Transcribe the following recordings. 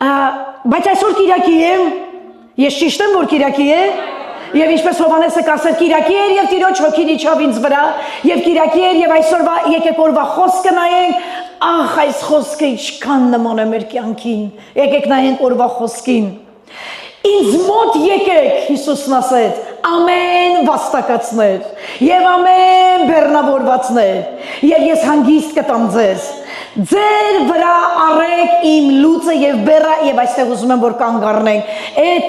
Բայց այսօր Կիրակի է, ես ճիշտ եմ, որ Կիրակի է, եւ ինչպես Հովհաննեսը կասել, Կիրակի էր եւ Տիրոջ հոգին իջավ ինձ վրա, եւ Կիրակի էր եւ այսօրվա եկեք օրվա խոսքը նայենք, ախ այս խոսքը ինչքան նման է մեր կյանքին, եկեք նայենք օրվա խոսքին։ Ինձ մոտ եկեք, Հիսուսն ասեց, ամեն վաստակացներ եւ ամեն բեռնավորվածներ, եւ ես հանգիստ կտամ ձեզ։ Ձեր վրա առեք իմ լուծը եւ բեռը եւ այստեղ ուզում եմ որ կանգ առնենք։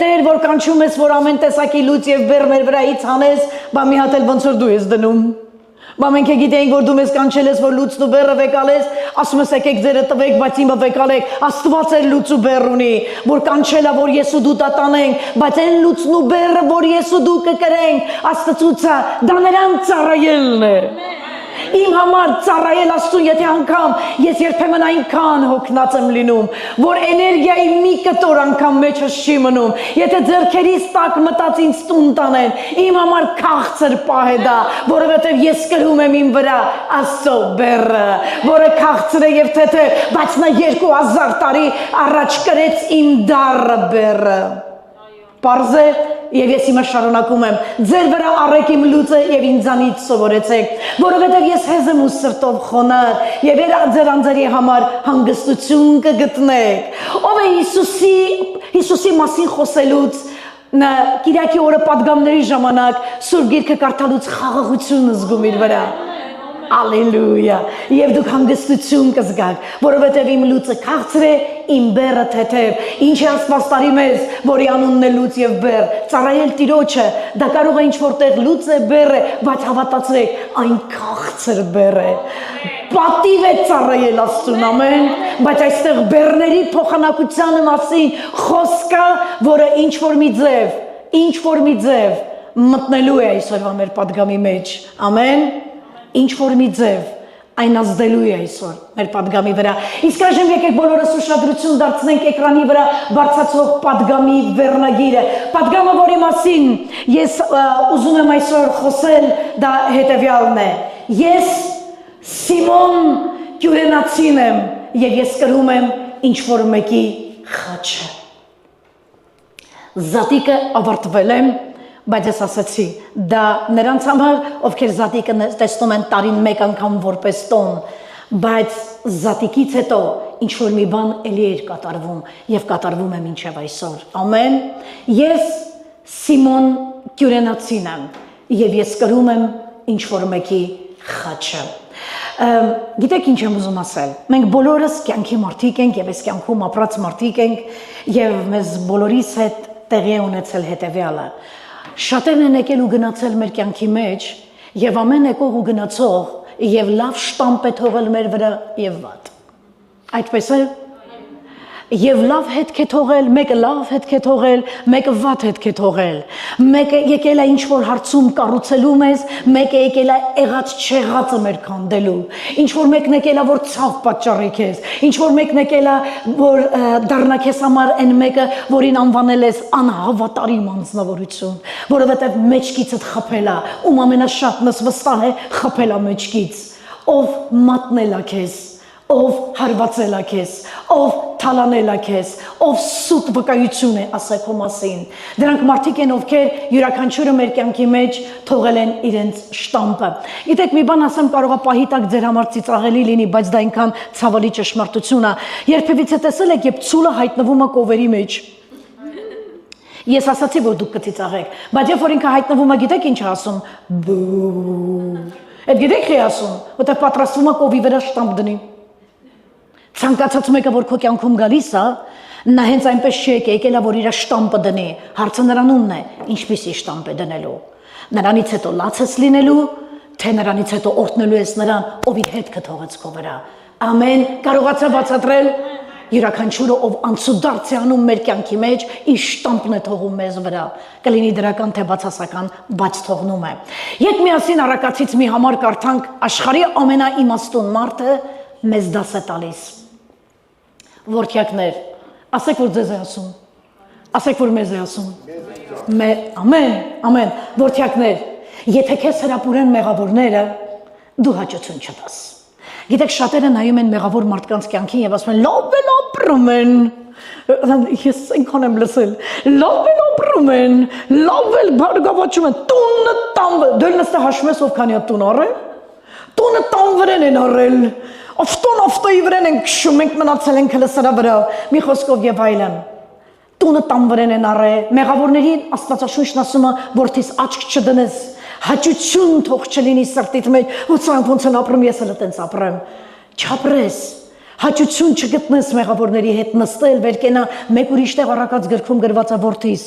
Տեր որ կանչում ես որ ամեն տեսակի լուծ եւ բեռ մեր վրայից հանես, բա մի հատ էլ ոնց որ դու ես դնում։ Բա մենք գիտենք որ դու մեզ կանչել ես որ լուծն ու բեռը վեկալես, ասում ես եկեք ձերը տվեք, բայց իմը վեկալեք, Աստված էլ լուծ ու բեռ ունի, որ կանչելա որ ես ու դու դա տանենք, բայց այն լուծն ու բեռը որ ես ու դու կկրենք, Աստծուցա, դա նրան ծառայելն է։ Իմ համար ծառայել Աստծուն, եթե անգամ ես երբեմն այնքան հոգնած եմ լինում, որ էներգիայի մի կտոր անգամ մեջս չի մնում, եթե ձեռքերից տակ մտած ինձ տուն տանեն, իմ համար քաղցր պահ է դա, որովհետև ես կրում եմ իմ վրա Աստծո բեռը, որը քաղցր է եւ թեթև, բայց նա 2000 տարի առաջ կրեց իմ դառը բեռը։ Պարզ է, եւ ես հիմա շարունակում եմ, ձեր վրա առեք իմ լուծը եւ ինձանից սովորեցեք, որովհետեւ ես հեզ եմ ու սրտով խոնար եւ ձեր անձերի համար հանգստություն կգտնեք։ Ով է Հիսուսի մասին խոսելուց Կիրակի օրը պատգամների ժամանակ Սուրբ Գիրքը կարդալուց խաղաղություն զգում իր վրա։ Ալելույա, եւ դուք հանգստություն կզգաք, որովհետեւ իմ լուծը քաղցր է, իմ բեռը թեթև, ինչ է Աստված տարի մեզ, որի անունն է լուծ եւ բեռ, ծառայել Տիրոջը, դա կարող է ինչ որտեղ լուծ է, բեռ է, բայց հավատացրեք, այն քաղցր բեռ է։ Պատիվ է ծառայել Աստծուն, ամեն, բայց այստեղ բեռների փոխանակության մասին խոսք կա, որը ինչ որ մի ձև մտնելու է այսօրվա մեր պատգամի մեջ, ամեն։ Ինչ որ մի ձև այն ազդելու է այսօր մեր պատգամի վրա։ Իսկ այժմ եկեք բոլորս ուշադրություն դարձնենք էկրանի վրա բարձրացող պատգամի վերնագիրը։ Պատգամը, որի մասին ես ուզում եմ այսօր խոսել, դա հետևյալն է։ Ես Սիմոն Կյուրենացին եմ եւ ես կրում եմ ինչ որ մեկի խաչը։ Զատիկը ավարտվել եմ, բայց ես ասացի, դա նրանց համար, ովքեր զատիկը տեսնում են տարին մեկ անգամ որպես տոն, բայց զատիկից հետո ինչ-որ մի բան էլի էր կատարվում և կատարվում է մինչև այսօր, ամեն, ես Սիմոն Կյուրենացին եմ և ես կրում եմ ինչ-որ մեկի խաչը։ Գիտեք ինչ եմ ուզում ասել, մենք բոլորս կյանքի մարդիկ ենք և այս կյանքում ապրած մարդիկ ենք և մեզ բոլորիս հետ տեղի է ունեցել հետևյալը։ Շատերն են եկել ու գնացել մեր կյանքի մեջ եւ ամեն եկող ու գնացող եւ լավ շտամպ է թողել մեր վրա եւ վատ։ Այդպես է։ Եվ լավ հետք է թողել, մեկը լավ հետք է թողել, մեկը վատ հետք է թողել։ Մեկը եկել է ինչ-որ հարցում կառուցելու մեզ, մեկը եկել է եղած չեղածը մեր քանդելու։ Ինչ-որ մեկն եկել է, որ ցավ պատճառի քեզ, ինչ-որ մեկն եկել է, որ դառնա քեզ համար այն մեկը, որին անվանել ես անհավատարիմ անձնավորություն, որովհետև մեջքիցդ խփել է, ում ամենաշատն վստահ է խփել է մեջքից, ով մատնել է քեզ, ով հարվածել է քեզ, ով թալանել է քեզ, ով սուտ վկայություն է ասել քո մասին։ Դրանք մարդիկ են, ովքեր յուրաքանչյուրը մեր կյանքի մեջ թողել են իրենց շտամպը։ Գիտեք, մի բան ասեմ, կարող է պահի տակ ձեր համար ծիծաղելի լինի, բայց դա այնքան ցավալի ճշմարտություն է։ Երբևիցե տեսել եք, երբ ցուլը հայտնվում է կովերի մեջ։ Ես ասացի, որ դուք կծիծաղեք, բայց երբ որ ինքը հայտնվում է, գիտեք ինչ է ասում։ Բու։ Այդ գիտեք ինչ է ասում, որտեղ պատրաստվում է կովի վրա շտամպ դնի։ Ցանկացած մեկը, որ քո կյանքում գալիս է, նա հենց այնպես չի եկել, որ իր շտամպը դնի։ Հարցը նրանումն է, ինչպիսի շտամպ է դնելու։ Նրանից հետո լաց ես լինելու, թե նրանից հետո օրհնելու ես նրան, ով իր հետքը թողեց քո վրա։ Ամեն, կարողացա բացատրել, յուրաքանչյուրը ով անցուդարձ է անում մեր կյանքի մեջ, իր շտամպն է թողում մեզ վրա։ Կլինի դրական թե բացասական, բայց թողնում է։ Եկ միասին Առակացից մի համար կարդանք, աշխարհի ամենաիմաստուն մարդը մեզ դաս է տալիս։ Որդյակներ, ասեք, որ ձեզ է ասում, ասեք, որ մեզ է ասում, ամեն, ամեն, որդյակներ, եթե քեզ հրապուրեն մեղավորները, դու հաճություն չտաս։ Գիտեք, շատերը նայում են մեղավոր մարդկանց կյանքին և ասում են, լավ էլ ապրում են, ես այնքան եմ լսել, լավ էլ ապրում են, լավ էլ բարգավաճում են, տունը տան, դու նստը հաշվում ես ով քանի հատ տուն առել, տունը տան վրան են առել, ավտոյի վրան են քշում, մենք մնացել ենք հələ սրա վրա, մի խոսքով եւ այլն, տունը տան վրան են առել, մեղավորներին Աստվածաշունչն ասում է, որդիս աչք չդնես, հաճություն թող չլինի սրտիդ մեջ, ոնց են ապրում, ես էլ այդպես ապրեմ, չապրես, հաճություն չգտնես մեղավորների հետ նստել, վեր կենա մեկ ուրիշ տեղ առակած գրքում գրված է որդիս,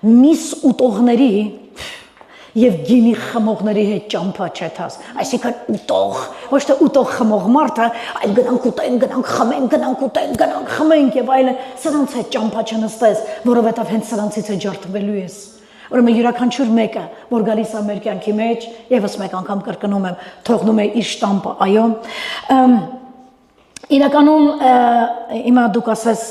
միս ուտողների եւ գինի խմողների հետ ճամփա չթաս, այսինքն ուտող, ոչ թե ուտող խմող մարդը, այլ գնանք ուտենք, գնանք խմենք, գնանք ուտենք, գնանք խմենք եւ այլն, սրանց հետ ճամփա չնստես, որովհետեւ հենց սրանցից է ջարդվելու ես։ Ուրեմն յուրաքանչյուր մեկը, որ գալիս է մեր կյանքի մեջ, եւս մեկ անգամ կրկնում եմ, թողնում է իր շտամպը, այո։ Իրականում հիմա դուք ասես,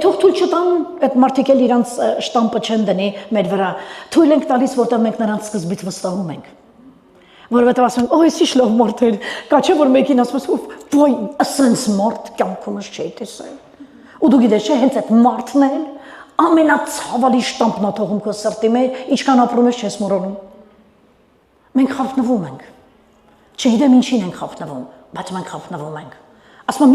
թող թույլ չտան, այդ մարդիկ էլ իրանց շտամպը չեն դնի մեր վրա, թույլ ենք տալիս, որտեղ մենք նրանց սկզբից վստահում ենք, որովհետև ասում ենք, այս ինչ լավ մարդ էր, կա չէ, որ մեկին ասում ես, ոյ, ասենց մարդ կյանքումս չէի տեսել, ու դու գիտես չէ, հենց այդ մարդն էլ ամենացավալի շտամպն է թողում քո սրտի մեջ, ինչքան ապրում ես չես մոռանում, մենք խափնվում ենք, չգիտեմ ինչին ենք խափնվում, բայց մենք խափնվում ենք, ասում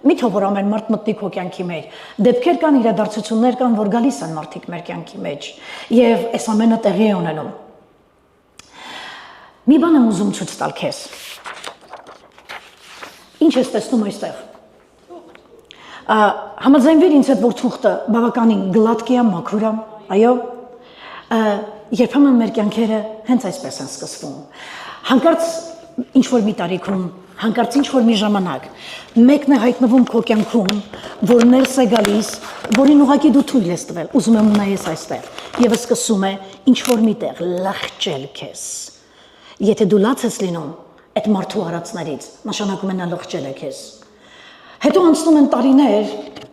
մի թող որ ամեն մարդ մտնի քո կյանքի մեջ, դեպքեր կան, իրադարձություններ կան, որ գալիս են մարդիկ մեր կյանքի մեջ, եւ այս ամենը տեղի է ունենում։ Մի բան եմ ուզում ցույց տալ քեզ։ Ինչ ես տեսնում այստեղ։ Համաձայնվիր ինձ հետ, որ թուղթը բավականին գլատկի է, մաքուր է, այո, երբեմն մեր կյանքերը հենց այսպես են սկսվում։ Հանկարծ ինչ-որ մի տարիքում, հանկարծ ինչ-որ մի ժամանակ, մեկն է հայտնվում քո կյանքում, որ ներս է գալիս, որին ուղղակի դու թույլ ես տվել, ուզում եմ նայես այստեղ, եւ սկսում է ինչ-որ միտեղ լղջել քեզ։ Եթե դու լաց ես լինում այդ մարդու արածներից, նշանակում է նա լղջել է քեզ։ Հետո անցնում են տարիներ,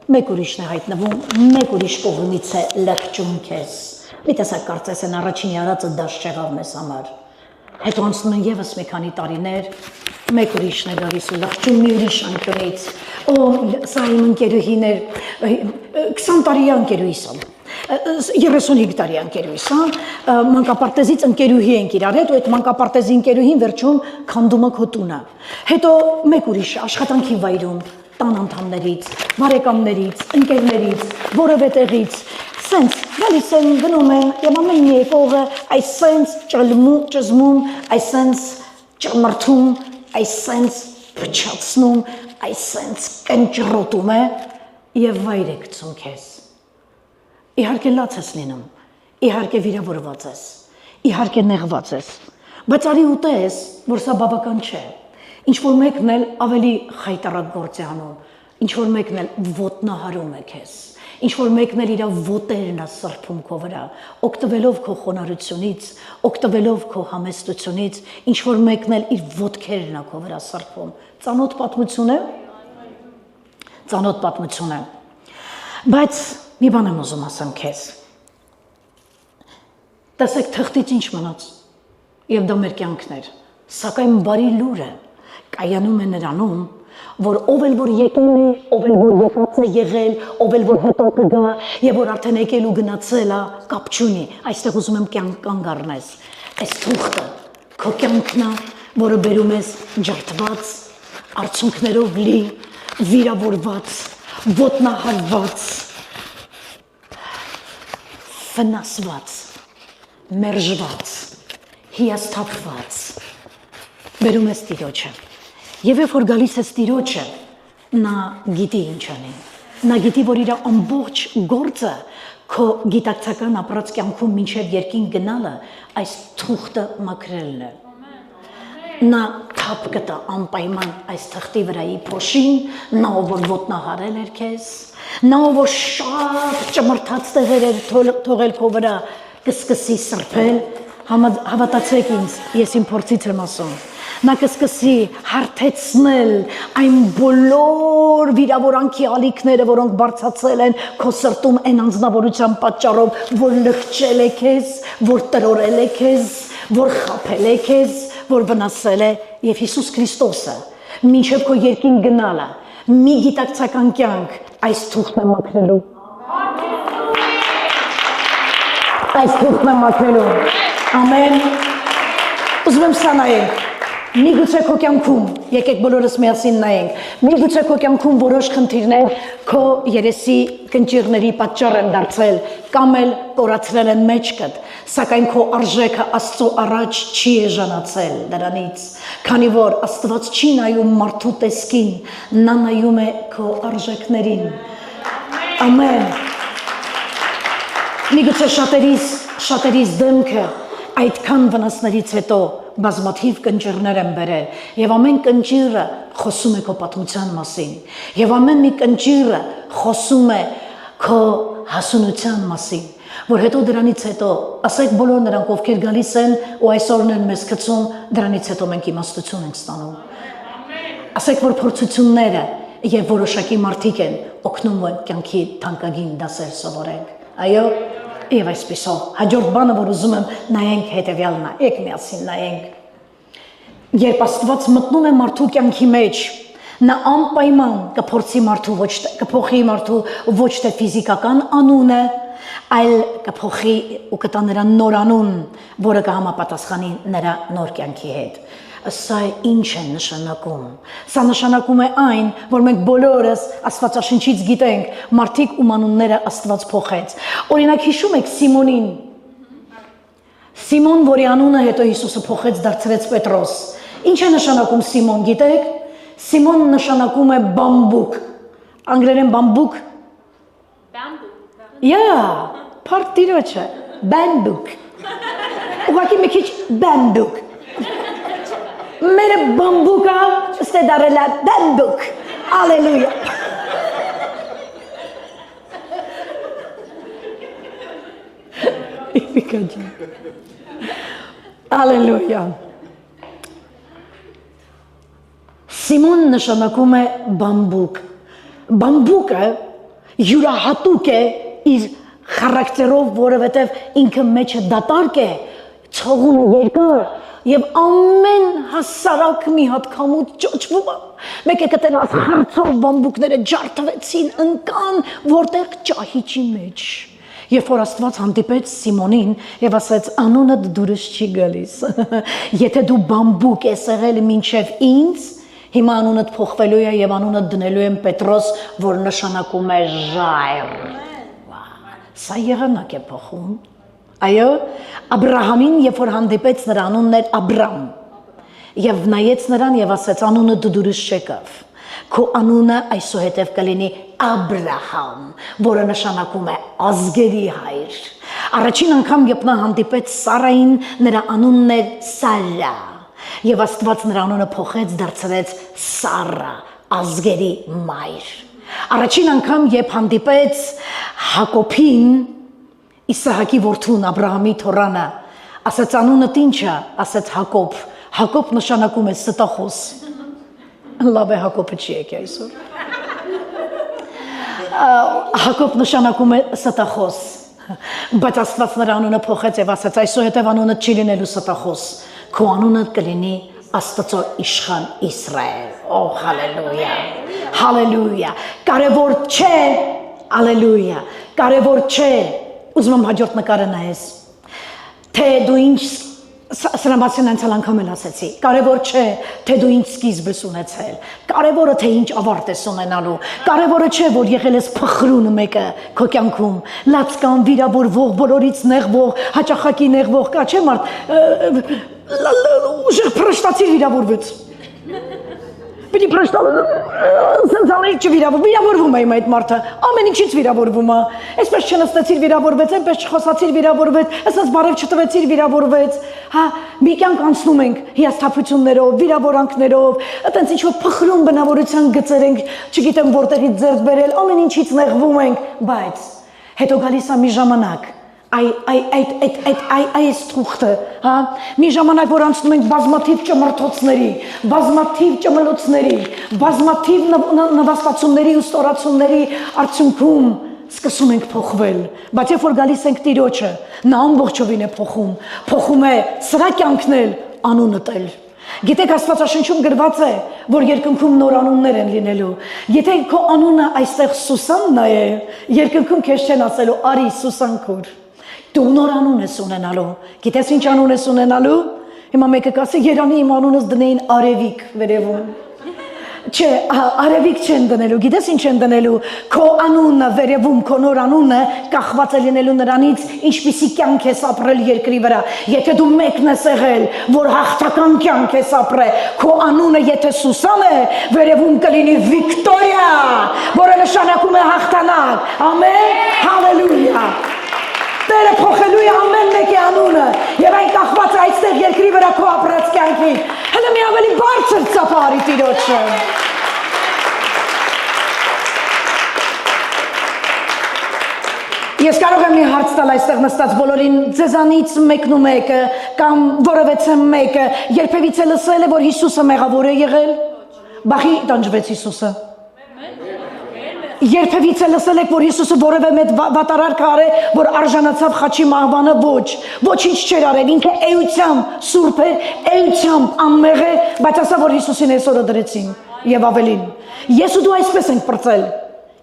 մեկ ուրիշն է հայտնվում, մեկ ուրիշ կողմից է լղջում քեզ։ Մի տեսակ կարծես են առաջինի արածը դաշ չեղավ մեզ համար։ Հետո անցնում են եւս մի քանի տարիներ, մեկ ուրիշն է գալիս ու լղջում մի ուրիշ անկյունից։ Օ, սա իմ ընկերուհին էր, 20 տարի ընկերուհիս եմ, 35 տարի ընկերուհիս եմ, մանկապարտեզից ընկերուհի ենք իրար հետ ու այդ մանկապարտեզի ընկերուհին վերջում քանդում է քո տունը։ Հետո մեկ ուրիշ աշխատանքի վայրում, տան անդամներից, բարեկամներից, ընկերներից, որևէ տեղից, սենց գալիս են, գնում են եւ ամեն մի եկողը այսենց ճզմում, այսենց ճմրթում, այսենց փչացնում, այսենց կնճռոտում է եւ վայր է գցում քեզ։ Իհարկե լաց ես լինում, իհարկե վիրավորված ես, իհարկե նեղված ես, բայց արի ուտես, որ սա բավական չէ։ Ինչ որ մեկն էլ ավելի խայտարակ գործ է անում, ինչ որ մեկն էլ ոտնահարում է քեզ, ինչ որ մեկն էլ իր ոտերն է սրբում քո վրա, օգտվելով քո խոնարհությունից, օգտվելով քո համեստությունից, ինչ որ մեկն էլ իր ոտքերն է քո վրա սրբում։ Ծանոթ պատմություն է։ Ծանոթ պատմություն է։ Բայց մի բան եմ ուզում ասեմ քեզ։ Տեսեք թղթից ինչ մնաց։ Եվ դա մեր կյանքն էր։ Սակայն բարի լուրը կայանում է նրանում, որ ով էլ որ եկել է, ով էլ որ եկած է եղել, ով էլ որ հետո կգա, եւ որ արդեն եկել ու գնացել է, կապ չունի։ Այստեղ ուզում եմ կանգ առնես։ Այս թուղթը քո կյանքն է, որը բերում ես ջարդված, արցունքներով լի, վիրավորված, ոտնահարված, վնասված, մերժված, հիասթափված, բերում ես Տիրոջը։ Եվ երբ որ գալիս ես Տիրոջը, նա գիտի ինչ անի։ Նա գիտի, որ իր ամբողջ գործը քո գիտակցական ապրած կյանքում մինչև երկին գնալը այս թուղթը մաքրելն է։ Նա թափ կտա անպայման այս թղթի վրայի փոշին, նա ով որ ոտնահարել էր քեզ, նա ով որ շատ ճմրթած տեղեր էր թողել քո վրա, կսկսի սրբել, հավատացեք ինձ, ես իմ փորձից եմ ասում։ Նա կսկսի հարթեցնել այն բոլոր վիրավորանքի ալիքները, որոնք բարձացել են քո սրտում այն անձնավորության պատճառով, որ լղջել է քեզ, որ տրորել է քեզ, որ խաբել է քեզ, որ վնասել է, եւ Հիսուս Քրիստոսը մինչև քո երկին գնալը մի գիտակցական կյանք այս թուղթն է մաքրելու։ Այս թուղթն է մաքրելու։ Ամեն։ Ուզում եմ սա նայենք։ Միգուցե քո կյանքում, եկեք բոլորս միասին նայենք, միգուցե քո կյանքում որոշ խնդիրներ քո երեսի կնճիռների պատճառ են դարձել, կամ էլ կորացրել են մեջքդ, սակայն քո արժեքը Աստծո առաջ չի էժանացել դրանից, քանի որ Աստված չի նայում մարդու տեսքին, նա նայում է քո արժեքներին։ Ամեն։ Միգուցե շատերիս դեմքը այդքան վնասներից հետո բազմաթիվ կնճիռներ են բերել եւ ամեն կնճիռը խոսում է քո պատմության մասին եւ ամեն մի կնճիռը խոսում է քո հասունության մասին, որ հետո դրանից հետո ասեք բոլոր նրանք ովքեր գալիս են ու այսօրն են մեզ գցում, դրանից հետո մենք իմաստություն ենք ստանում։ Ասեք որ փորձությունները եւ որոշակի մարդիկ են օգնում են կյանքի թանկագին դասեր սովորենք։ Այո, եւ այսպեսով հաջորդ բանը որ ուզում եմ նայենք հետեւյալն է, եք միասին նայենք։ Երբ Աստված մտնում է մարդու կյանքի մեջ, նա անպայման կփորձի մարդու կփոխի մարդու ոչ թե ֆիզիկական անունը, այլ կփոխի ու կտա նրա նոր անուն, որը կհամապատասխանի նրա նոր կյանքի հետ։ Սա ինչ է նշանակում։ Սա նշանակում է այն, որ մենք բոլորս Աստվածաշնչից գիտենք, մարդիկ ում անունները Աստված փոխեց։ Օրինակ հիշում եք Սիմոնին։ Սիմոն, որի անունը հետո Հիսուսը փոխեց, դարձրեց Պետրոս։ Ինչ է նշանակում Սիմոն, գիտեք։ Սիմոն նշանակում է բամբուկ։ Անգլերեն բամբուկ։ Yeah, partիրոջը, բամբուկ։ Ուղղակի մի քիչ բամբուկ։ Mere bambuca ste dare la bambuk. Alleluia. Alleluia. Սիմոն նշանակում է բամբուկ։ Բամբուկը յուրահատուկ է իր խարակտերով, որովհետև ինքը մեջը դատարկ է, ցողուն երկար եւ ամեն հասարակ մի հատ քամուց ճոճվում է։ Մեկ է կտենաս հարցով բամբուկները ջարդվեցին, ընկան որտեղ ճահիճի մեջ։ Երբ որ Աստված հանդիպեց Սիմոնին եւ ասաց անունդ դուրս չի գալիս։ Եթե դու բամբուկ ես եղել մինչեւ ինձ, հիմա անունդ փոխվելու է եւ անունդ դնելու եմ Պետրոս, որ նշանակում է ժայռ։ Սա եղանակ է փոխում։ Այո, Աբրահամին, երբ որ հանդիպեց նրա անունն էր Աբրամ, եւ նայեց նրան եւ ասաց անունը դու դուրս չեկավ, քո անունը այսուհետև կլինի Աբրահամ, որը նշանակում է ազգերի հայր։ Առաջին անգամ երբ նա հանդիպեց Սարային, նրա անունն էր Սարա, եւ Աստված նրա անունը փոխեց, դարձրեց Սարա, ազգերի մայր։ Առաջին անգամ երբ հանդիպեց Հակոբին, Իսահակի որդուն Աբրահամի թոռանը, ասաց անունդ ինչ է, ասաց Հակոբ։ Հակոբ նշանակում է ստախոս։ Լավ է Հակոբը չի եկի այսօր։ Հակոբ նշանակում է ստախոս։ Բայց Աստված նրա անունը փոխեց եւ ասաց այսուհետև անունը չի լինելու ստախոս, քո անունը կլինի Աստծո իշխան Իսրայել։ Օ, հալելույա։ Հալելույա։ Կարևոր չէ, հալելույա։ Կարևոր չէ։ Ուզում եմ հաջորդ նկարը նայես, թե դու ինչ, սրա մասին անցյալ անգամ էլ ասեցի, կարևոր չէ, թե դու ինչ սկիզբ ես ունեցել, կարևորը թե ինչ ավարտ ես ունենալու, կարևորը չէ, որ եղել ես փխրուն մեկը քո կյանքում, լացկան, վիրավորվող, բոլորից նեղվող, հաճախակի նեղվող, կա չէ մարդ, ուժեղ փրշտացիր վիրավորվեց։ Պիտի փրշտալ, սենցալի չվիրավորվում է իմ այդ մարդը, ամեն ինչից վիրավորվում է, այսպես չնստեցիր վիրավորվեց, այնպես չխոսացիր վիրավորվեց, այսպես բարև չտվեցիր վիրավորվեց, հա, մի կյանք անցնում ենք հիասթափություններով, վիրավորանքներով, այտենց ինչ-որ փխրուն բնավորության գծեր ենք, չգիտեմ որտեղից ձեռք բերել, ամեն ինչից նեղվում ենք, բայց հետո գալիս է մի ժամանակ, այս թուղթը, հա, մի ժամանակ որ անցնում ենք բազմաթիվ ճմրթոցների, բազմաթիվ ճմլոցների, բազմաթիվ նվաստացումների ու ստորացումների արդյունքում սկսում ենք փոխվել, բայց երբ որ գալիս ենք Տիրոջը, նա ամբողջովին է փոխում է սրա կյանքն էլ, անունդ էլ, Գիտեք Աստվածաշնչում գրված է, որ երկնքում նոր անուններ են լինելու։ Եթե քո անունը այստեղ Սուսաննա է, երկնքում քեզ չեն ասելու արի Սուսան քուր։ Դու նոր անուն ես ունենալու։ Գիտես ինչ անուն ես ունենալու։ Հիմա մեկը կասի Երանի իմ անունս դնեին Արևիկ վերևում։ Չէ, արևիկ չեն դնելու, գիտես ինչ են դնելու, քո անունը վերևում, քո նոր անունը կախված է լինելու նրանից, ինչպիսի կյանք ես ապրել երկրի վրա։ Եթե դու մեկն ես եղել, որ հաղթական կյանք ես ապրել, քո անունը եթե Սուսան է, վերևում կլինի Վիկտորիա, որը նշանակում է հաղթանակ։ Ամեն, հալելույա։ Տերը փոխելու է ամեն մեկի անունը, եւ այն կախված է այստեղ երկրի վրա քո ապրած կյանքին։ Հələ մի ավելի բարձր ծափարի Տիրոջը։ Ես կարող եմ մի հարց տալ այստեղ նստած բոլորին, ձեզանից մեկն ու մեկը կամ որևէ մեկը երբևիցե լսել է, որ Հիսուսը մեղավոր է եղել։ Բախի տանջվեց Հիսուսը։ Երբևիցե լսել եք, որ Հիսուսը որևէ մեծ վատարար քարե, որ արժանացավ խաչի մահվանը, ոչինչ չէր արել, ինքը էությամբ սուրբ էր, էությամբ անմեղ է, բայց ասա, որ Հիսուսին այսօրը դրեցին եւ ավելին։ Ես ու դու այսպես ենք պրծել։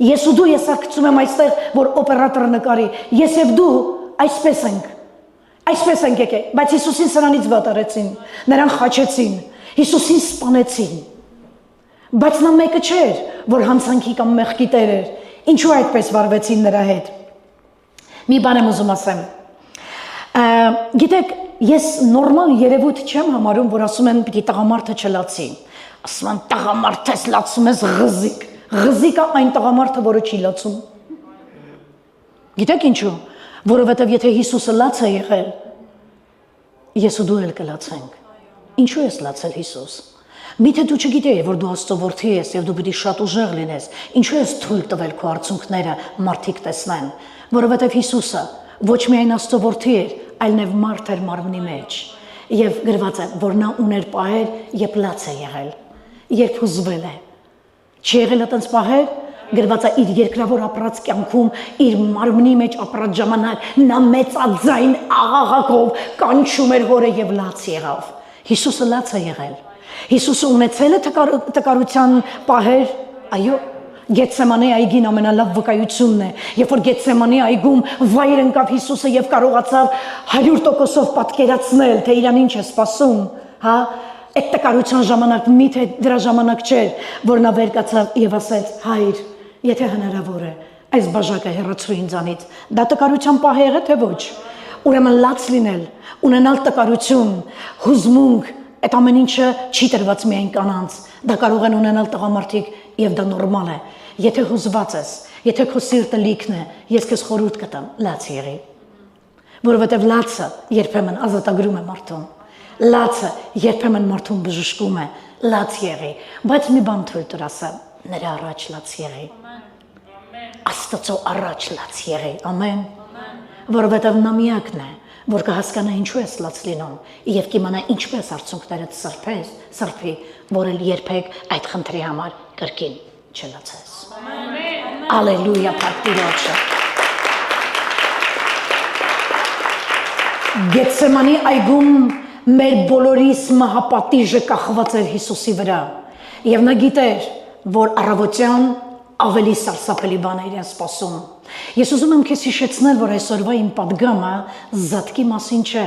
Ես ու դու ես ակցում եմ այստեղ, որ օպերատորը նկարի։ Ես եւ դու այսպես ենք։ Այսպես ենք եկել, բայց Հիսուսին սրանից վատարեցին, նրան խաչեցին, Հիսուսին սպանեցին։ Բայց նա մեկը չէր, որ հանցանքի կամ մեղքի տեր էր։ Ինչու այդպես վարվեցին նրա հետ։ Մի բան եմ ուզում ասեմ։ Գիտեք, ես նորմալ երևույթ չեմ համարում, որ ասում են պիտի տղամարդը չլացի։ Ասում են տղամարդ ես լացում ես ղզիկ։ Ղզիկը այն տղամարդը, որը չի լացում։ Գիտեք ինչու։ Որովհետև եթե Հիսուսը լաց է եղել, ես ու դու էլ կլացենք։ Ինչու ես լացել Հիսուս։ Միթե դու չգիտեի, որ դու Աստծո որդի ես եւ դու պիտի շատ ուժեղ լինես։ Ինչու ես թույլ տվել քո արցունքները մարդիկ տեսնեն, որովհետեւ Հիսուսը ոչ միայն Աստծո որդի էր, այլ նաեւ մարդ էր մարմնի մեջ։ Եվ գրված է, որ նա ուներ պահեր, երբ լաց է եղել, երբ հուզվել է։ Չի եղել այդպես պահեր, գրված է իր երկրավոր ապրած կյանքում, իր մարմնի մեջ ապրած ժամանակ նա մեծաձայն աղաղակով կանչում էր հորը եւ լաց եղավ։ Հիսուսը լաց է եղել։ Հիսուսը ունեցել է տկարության պահեր, այո, Գեթսեմանի այգին ամենալավ վկայությունն է, երբ որ Գեթսեմանի այգում վայր ընկավ Հիսուսը եւ կարողացավ 100%-ով պատկերացնել, թե իրան ինչ է սպասում, հա, այդ տկարության ժամանակ միթե դրա ժամանակ չէր, որ նա վեր կացավ եւ ասեց. «Հայր, եթե հնարավոր է, այս բաժակը հեռացրու ինձանից»։ Դա տկարության պահ է, թե ոչ։ Ուրեմն լաց լինել, ունենալ տկարություն, հուզմունք, այդ ամեն ինչը չի տրված միայն կանանց, դա կարող են ունենալ տղամարդիկ եւ դա նորմալ է։ Եթե հուզված ես, եթե քո սիրտը լիքն է, ես քեզ խորհուրդ կտամ, լաց եղի։ Որովհետեւ լացը երբեմն ազատագրում է մարդուն։ Լացը երբեմն մարդուն բժշկում է, լաց եղի, բայց մի բան թույլ տուր ասեմ, նրա առաջ լաց եղի։ Աստծո առաջ լաց եղի, ամեն։ Որովհետեւ նա միակն է, որ կհասկանա ինչու ես լաց լինում եւ կիմանա ինչպես արցունքներդ սրբի, որ էլ երբեք այդ խնդրի համար կրկին չլացես։ Ալելույա, փառք Տիրոջը։ Գեթսեմանի այգում մեր բոլորիս մահապատիժը կախված էր Հիսուսի վրա եւ նա գիտեր, որ առավոտյան ավելի սարսափելի բաներ են սպասում։ Ես ուզում եմ քեզ հիշեցնել, որ այսօրվա իմ պատգամը զատկի մասին չէ։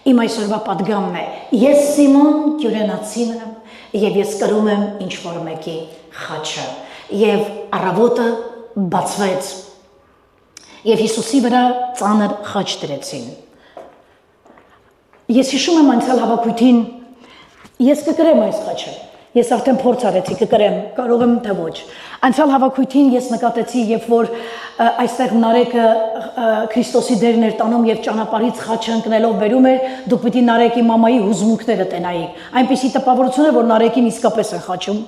Իմ այսօրվա պատգամն է. ես Սիմոն Կյուրենացին եմ եւ ես կրում եմ ինչ-որ մեկի խաչը։ Եվ առավոտը բացվեց եւ Հիսուսի վրա ծանր խաչ դրեցին։ Ես հիշում եմ անցյալ հավաքույթին, ես կկրեմ այս խաչը։ Ես արդեն փորձ արեցի, կկրեմ, կարող եմ թե ոչ։ Անցյալ հավաքույթին ես նկատեցի, երբ որ այստեղ Նարեկը Քրիստոսի դերն էր տանում եւ ճանապարհից խաչը ընկնելով բերում էր, դուք պիտի Նարեկի մամայի հուզմունքները տենայիք։ Այնպիսի տպավորություն է, որ Նարեկին իսկապես է խաչում։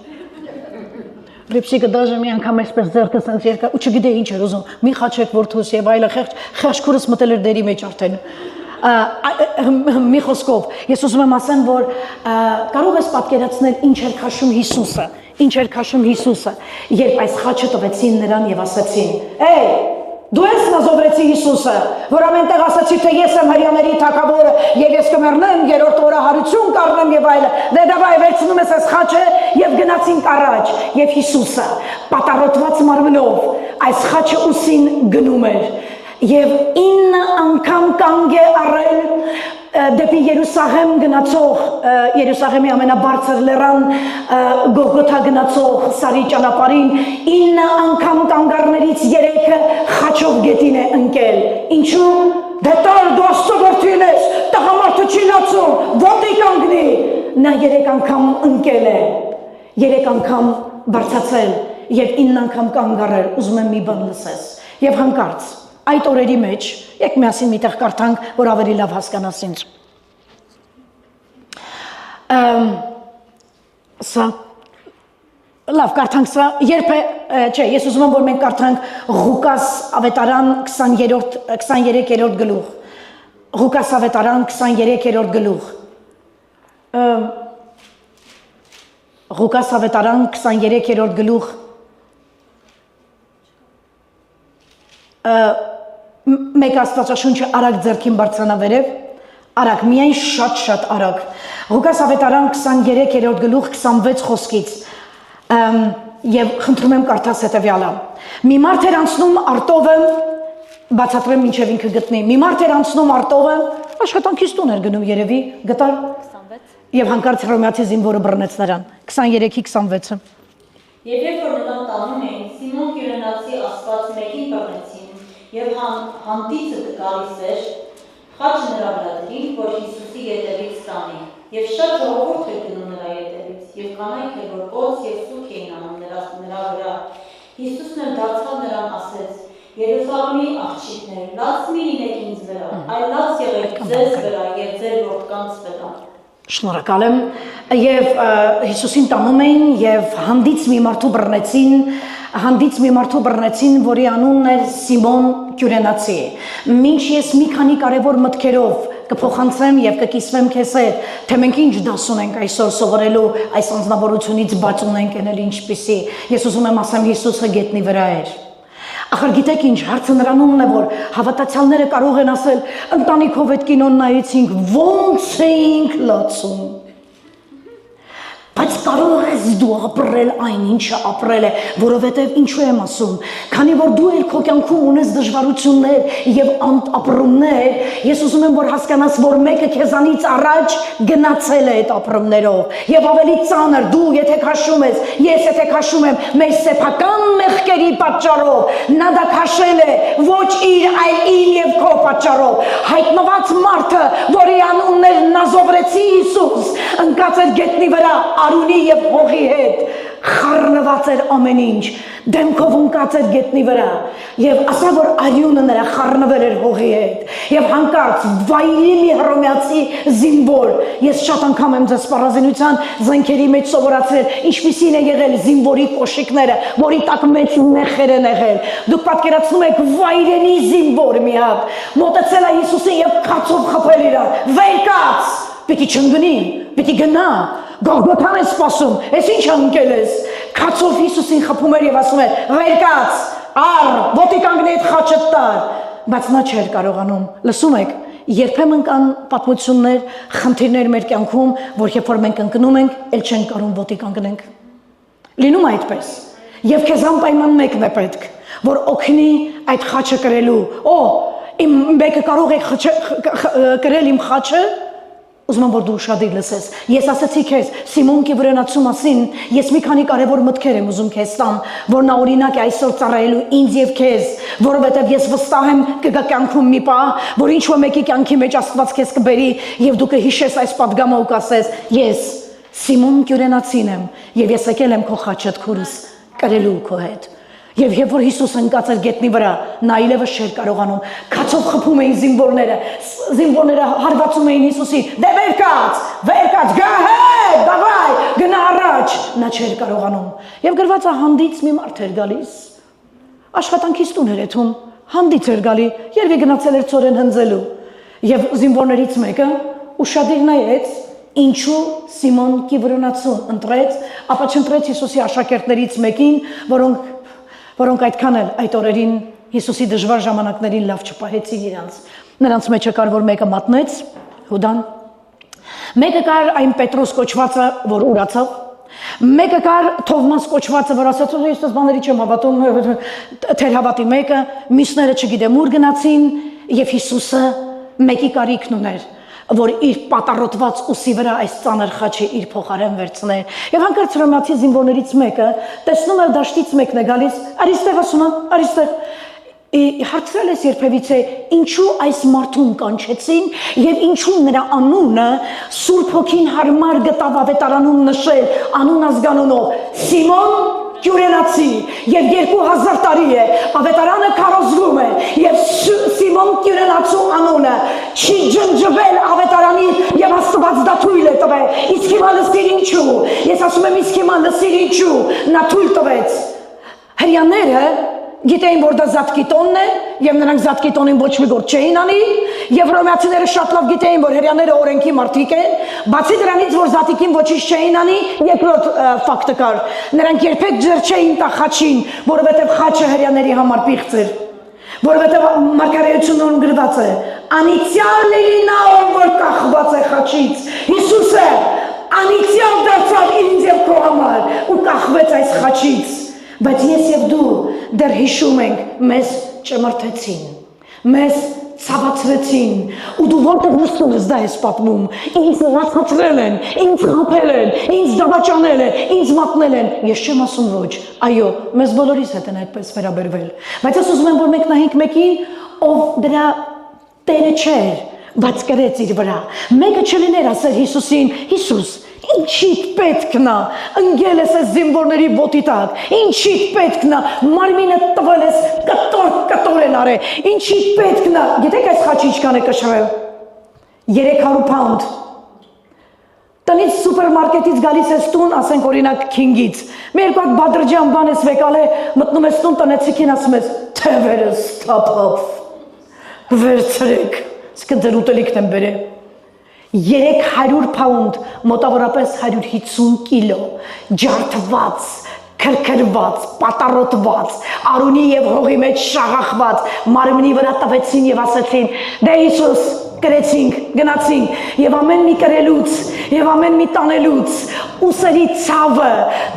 Ռիփսիկը դաժե մի անգամ այսպես ձեռքը սենց երկա, ու չգիտեի ինչ էր ուզում։ Մի խաչեք որդուս եւ այլը խեղճ քուրս մտել էր դերի մեջ արդեն։ Մի խոսքով, ես ուզում եմ ասեմ, որ կարող ես պատկերացնել ինչ էր քաշում Հիսուսը, ինչ էր քաշում Հիսուսը, երբ այս խաչը տվեցին նրան եւ ասացին. «Էй, Դու ես նազովրեցի Հիսուսը, որ ամենտեղ ասացի, թե ես եմ հրյաների թագավորը եւ ես կմեռնեմ, երրորդ օրը հարություն կառնեմ եւ այլն։ Դե դավայ վերցնում ես այս խաչը եւ գնացինք առաջ եւ Հիսուսը պատառոտված մարմնով այս խաչը ուսին գնում էր եւ 9 անգամ կանգ է առել դեպի Երուսաղեմ գնացող Երուսաղեմի ամենաբարձր լեռան Գողգոթա գնացող սարի ճանապարհին 9 անգամ կանգառներից 3-ը խաչով գետին է ընկել ինչու դե տար դու աստծո ես տղամարդը չի լացում ոտի կանգնի նա 3 անգամ ընկել է 3 անգամ բարձացել եւ 9 անգամ կանգ առել ուզում եմ մի բան լսես եւ հանկարծ այդ օրերի մեջ եք միասին միտեղ կարդանք որ ավելի լավ հասկանաս ինձ սա լավ կարդանք սա երբ է չէ ես ուզում եմ որ մենք կարդանք Ղուկաս ավետարան 23-րդ գլուխ Ղուկաս ավետարան 23-րդ գլուխ Ղուկաս ավետարան 23-րդ գլուխ մեկ աստվածաշունչը արագ ձեռքին բարձրանավերև, արագ, միայն շատ արագ։ Ղուկաս ավետարան 23-րդ գլուխ 26 խոսքից եւ խնդրում եմ կարդաս հետեւյալը։ Մի մարդ էր անցնում արտովը, բացատրեմ ինչեւ ինքը գտնի։ Մի մարդ էր անցնում արտովը, աշխատանքից տուն էր գնում երևի, գտար 26 եւ հանկարծ հռոմեացի զինվորը բռնեց նրան 23-ի 26-ը։ Եվ երբ որ նրան տանում էին, Սիմոն Կիրենացի ասված մեկին բռնեցին եւ հանդիծը գալիս էր, խաչը նրա վրա դրին, որ Հիսուսի ետևից տանի, եւ շատ ժողովուրդ էր գնում նրա ետևից, եւ կանայք էր, որ օձ եւ սուք էին անում նրա վրա։ Հիսուսն էլ դարձավ նրան ասեց. Երուսաղեմի աղջիկներ, լաց մի լինեք ինձ վրա, այլ լաց եղեք ձեզ վրա եւ ձեր որդկանց վրա։ Շնորհակալ եմ եւ Հիսուսին տանում էին եւ հանդից մի մարդու բռնեցին, որի անունն էր Սիմոն Կյուրենացի։ Մինչ ես մի քանի կարևոր մտքերով կփոխանցեմ եւ կկիսվեմ քեզ հետ, թե մենք ինչ դաս ունենք այսօր սովորելու այս անձնավորությունից բաց ունենք ենել ինչպիսի։ Ես ուզում եմ ասեմ Հիսուսը գետնի վրա էր։ Ախր գիտեք ինչ, հարցը նրանումն է, որ հավատացյալները կարող են ասել, ընտանիքով այդ կինոն նայեցինք, ոնց էինք լացում։ Բայց կարող ես դու ապրել այն ինչը ապրել է, որովհետև ինչու եմ ասում, քանի որ դու էլ քո կյանքում ունես դժվարություններ եւ ապրումներ, ես ուզում եմ որ հասկանաս, որ մեկը քեզանից առաջ գնացել է այդ ապրումներով եւ ավելի ծանր դու եթե քաշում ես, ես եթե քաշում եմ մեր սեփական մեղքերի պատճառով, նա դա քաշել է ոչ իր, այլ իր եւ քո պատճառով։ Հայտնված մարդը, որի անունն էր Նազովրեցի Հիսուս, ընկած էր գետնի վրա արունի եւ հողի հետ խառնված էր ամեն ինչ դեմքով ընկած էր գետնի վրա եւ ասա որ արյունը նրա խառնվել էր հողի հետ եւ հանկարծ վայրի մի հռոմեացի զինվոր ես շատ անգամ եմ ձեզ սպառազինության զենքերի մեջ սովորացրել ինչպիսին է եղել զինվորի կոշիկները որի տակ մեծ նեխեր են եղել դուք պատկերացնում եք վայրենի զինվոր մի հատ մոտեցել է Հիսուսին եւ քացով խփել իրան վեր կաց պիտի չընկնի պիտի գնա Գողգոթան է սպասում, ես ինչ ընկել ես, քացով Հիսուսին խփում էր և ասում էր, վեր կաց, առ, ոտի կանգնի այդ խաչը տար, բայց նա չէր կարողանում, լսում եք, երբեմն կան պատմություններ, խնդիրներ մեր կյանքում, որ երբ որ մենք ընկնում ենք, էլ չենք կարող ոտի կանգնենք, լինում այդպես, և քեզ անպայման մեկն է պետք, որ օգնի այդ խաչը կրելու, իմ մեկը կարող է կրել իմ խաչը, Ուզում եմ որ դու ուշադիր լսես։ Ես ասացի քեզ Սիմոն Կիվրենացու մասին, ես մի քանի կարևոր մտքեր եմ ուզում քեզ տամ, որ նա օրինակ է այսօր ծառայելու ինձ եւ քեզ, որովհետեւ ես վստահ եմ կգա կյանքում մի պահ, որ ինչ որ մեկի կյանքի մեջ Աստված քեզ կբերի եւ դու կհիշես այս պատգամը ու կասես. Ես Սիմոն Կիվրենացին եմ եւ ես եկել եմ քո խաչդ քուրս կրելու քո հետ։ Եվ երբ որ Հիսուս ընկած էր գետնի վրա, նա այլևս չէր կարողանում, քացով խփում էին զինվորները հարվածում էին Հիսուսին, դե վեր կաց, գա հետ, դավայ, գնա առաջ, նա չէր կարողանում։ Եվ գրված է հանդից մի մարդ էր գալիս, աշխատանքից տուն էր եթում, հանդից էր գալի, երևի գնացել էր ծորեն հնձելու, եւ զինվորներից մեկը ուշադիր նայեց, ինչու Սիմոն Կիվրենացուն ընտրեց, ապա չընտրեց Հիսուսի աշակերտներից մեկին, որոնք այդքան էլ այդ օրերին Հիսուսի դժվար ժամանակներին լավ չպահեցին իրանց։ Նրանց մեջը կար, որ մեկը մատնեց, Հուդան, մեկը կար այն Պետրոս կոչվածը, որ ուրացավ, մեկը կար Թովմաս կոչվածը, որ ասաց, ես այս բաների չեմ հավատում, թեր հավատի մեկը, մյուսները չգիտեմ ուր գնացին, եւ Հիսուսը մեկի կարիքն ուներ, որ իր պատառոտված ուսի վրա այս ծանր խաչը իր փոխարեն վերցներ։ Եվ հանկարծ հրամացի զինվորներից մեկը տեսնում է դաշտից մեկն է գալիս, արիստեղ ասում է, արիստեղ հարցրել ես երբևիցե ինչու այս մարդուն կանչեցին եւ ինչու նրա անունը Սուրբ Հոգին հարմար գտավ ավետարանում նշել անուն ազգանունով Սիմոն Կյուրենացի եւ 2000 տարի է ավետարանը քարոզվում է եւ Սիմոն Կյուրենացու անունը չի ջնջվել ավետարանի եւ Աստված դա թույլ է տվել իսկ հիմա լսիր ինչու ես ասում եմ իսկ հիմա լսիր ինչու նա թույլ տվեց հрьяաները գիտեին, որ դա զատկիտոնն է, եւ նրանք զատկիտոնին ոչ մի գործ չէին անի, եւ հռոմեացիները շատ լավ գիտեին, որ հрьяաները օրենքի մարդիկ են, բացի դրանից, որ զատիկին ոչինչ չէին անի, երկրորդ ֆակտը կար, նրանք երբեք ջր չէին տա խաչին, որովհետեւ խաչը հрьяաների համար պիղծ էր, որովհետեւ մարգարեությունում գրված է, անիցիալ լինի նա, որ կախված է խաչից, Հիսուսը անիցիալ դարձավ ինձ եւ քո համար ու կախվեց այս խաչից Բայց ես եւ դու դեռ հիշում ենք, մեզ ճմրթեցին, մեզ ցավացրեցին, ու դու որտեղ նստում ես դա ես պատմում, ինձ հացացրել են, ինձ խաբել են, ինձ դավաճանել են, ինձ մատնել են, ես չեմ ասում ոչ, այո, մեզ բոլորիս հետ են այդպես վերաբերվել, բայց ես ուզում եմ, որ մենք նայենք մեկին, ով դրա տերը չէր, բայց կրեց իր վրա, մեկը չլիներ ասել Հիսուսին, Հիսուս, Ինչիդ պետք նա, ընգել ես այս զինվորների ոտի տակ, ինչիդ պետք նա, մարմինը տվել ես կտոր են արել, ինչիդ պետք նա, գիտեք այս խաչի ինչքան է կշռել, 300 պաունդ, տնից սուպերմարկետից գալիս ես տուն, ասենք օրինակ քինգից, մի երկու հատ բադրջան բան ես վեկալ է, մտնում ես տուն, տնեցիքին ասում ես, թևերը ստապավ, վերցրեք, սկը ձեր ուտելիքն եմ բերել, 300 պաունդ, մոտավորապես 150 կիլո, ջարդված, քրքրված, պատառոտված, արունի եւ հողի մեջ շաղախված, մարմնի վրա տվեցին եւ ասեցին. «Դե Հիսուս, կրեցինք, գնացինք» եւ ամեն մի կրելուց, եւ ամեն մի տանելուց, ուսերի ցավը,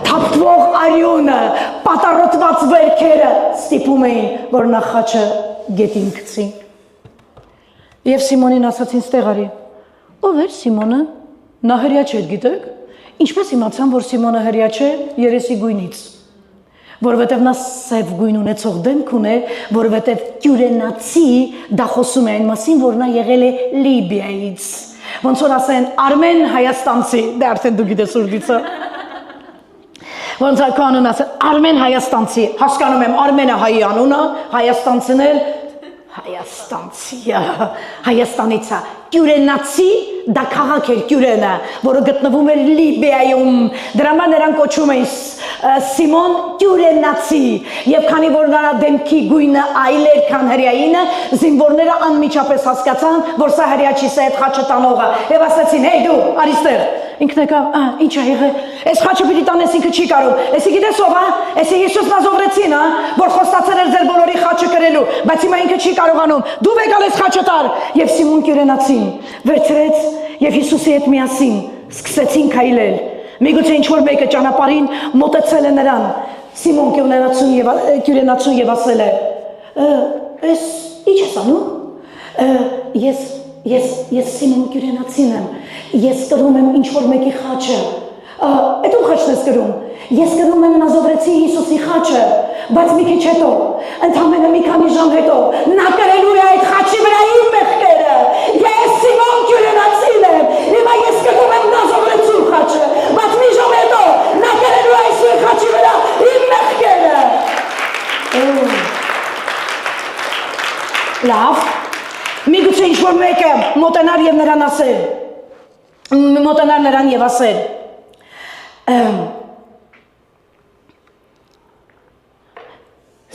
թափվող արյունը, պատառոտված վերքերը ստիպում էին, որ նա խաչը գետին գցի։ Եվ Սիմոնին ասացին. «Ստեղ արի»։ Ով էր Սիմոնը, նա հրյա չէր, գիտեք, ինչպես իմացան, որ Սիմոնը հրյա չէ երեսի գույնից, որովհետև նա սև գույն ունեցող դեմք ուներ, որովհետև Կյուրենացի դա խոսում է այն մասին, որ նա եղել է Լիբիայից, ոնց որ ասեն Արմեն Հայաստանցի, դե արդեն դու գիտես ուրդիցը, ոնց անուն ասեն Արմեն Հայաստանցի, հասկանում եմ Արմենը հայի անունը, Հայաստանցին էլ Հայաստանցիա, Հայաստանից է, Կյուրենացի դա քաղաք էր Կյուրենը, որը գտնվում էր Լիբիայում, դրա համար նրան կոչում էին Սիմոն Կյուրենացի, եւ քանի որ նրա դեմքի գույնը այլ էր, քան հրյայինը, զինվորները անմիջապես հասկացան, որ սա հրյա չի, սա այդ խաչը տանողը, եւ ասացին. «Հեյ դու, արիստեղ»։ Ինքն եկավ, ինչ ա եղել, այս խաչը պիտի տանես, ինքը չի կարող, էսի գիտես ով է, էսի Հիսուսն ազովրեցին, որ խոստացել էր ձեր բոլորի խաչը կրելու, բայց հիմա ինքը չի կարողանում, դու եկալ ես խաչը տար, եւ Սիմոն Կյուրենացին վերցրեց եւ Հիսուսի հետ միասին սկսեցին քայլել, միգուցե ինչ որ մեկը ճանապարհին մոտեցել է նրան, Սիմոն Կյուրենացուն եւ ասել է. «Էս ի՞նչ ես անում»։ Ես Սիմոն Կյուրենացին եմ, ես կրում եմ ինչ որ մեկի խաչը, այդ ում խաչն ես կրում, ես կրում եմ Նազովրեցի Հիսուսի խաչը, բայց մի քիչ հետո, ընդամենը մի քանի ժամ հետո, նա կրելու է այդ խաչի վրա իմ մեղքերը, ես Սիմոն Կյուրենացին եմ, հիմա ես կրում եմ Նազովրեցու խաչը, բայց մի ժամ հետո, նա կրելու է այս խաչի վրա իմ մեղքերը։ Լավ, միգուցե ինչ որ մեկը մոտենար եւ նրան ասել, մոտենար նրան եւ ասել.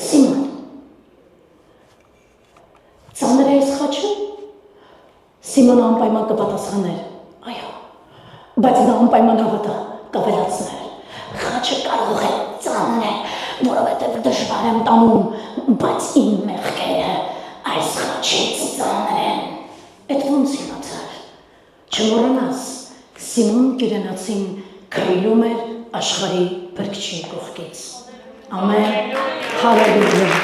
Սիմոն, ծանր է այս խաչը։ Սիմոնը անպայման կպատասխաներ. այո, բայց նա անպայման հավատա, կավելացներ. խաչը կարող է ծանր է, որովհետև դժվար եմ տանում, բայց իմ մեղքերը այս խաչից ծանր են։ Այդ ոնց իմացար։ Չմոռանաս, Սիմոն Կիրենացին քրիլում էր աշխարհի բրգչի կողքից։ Ամեն, հալելույա։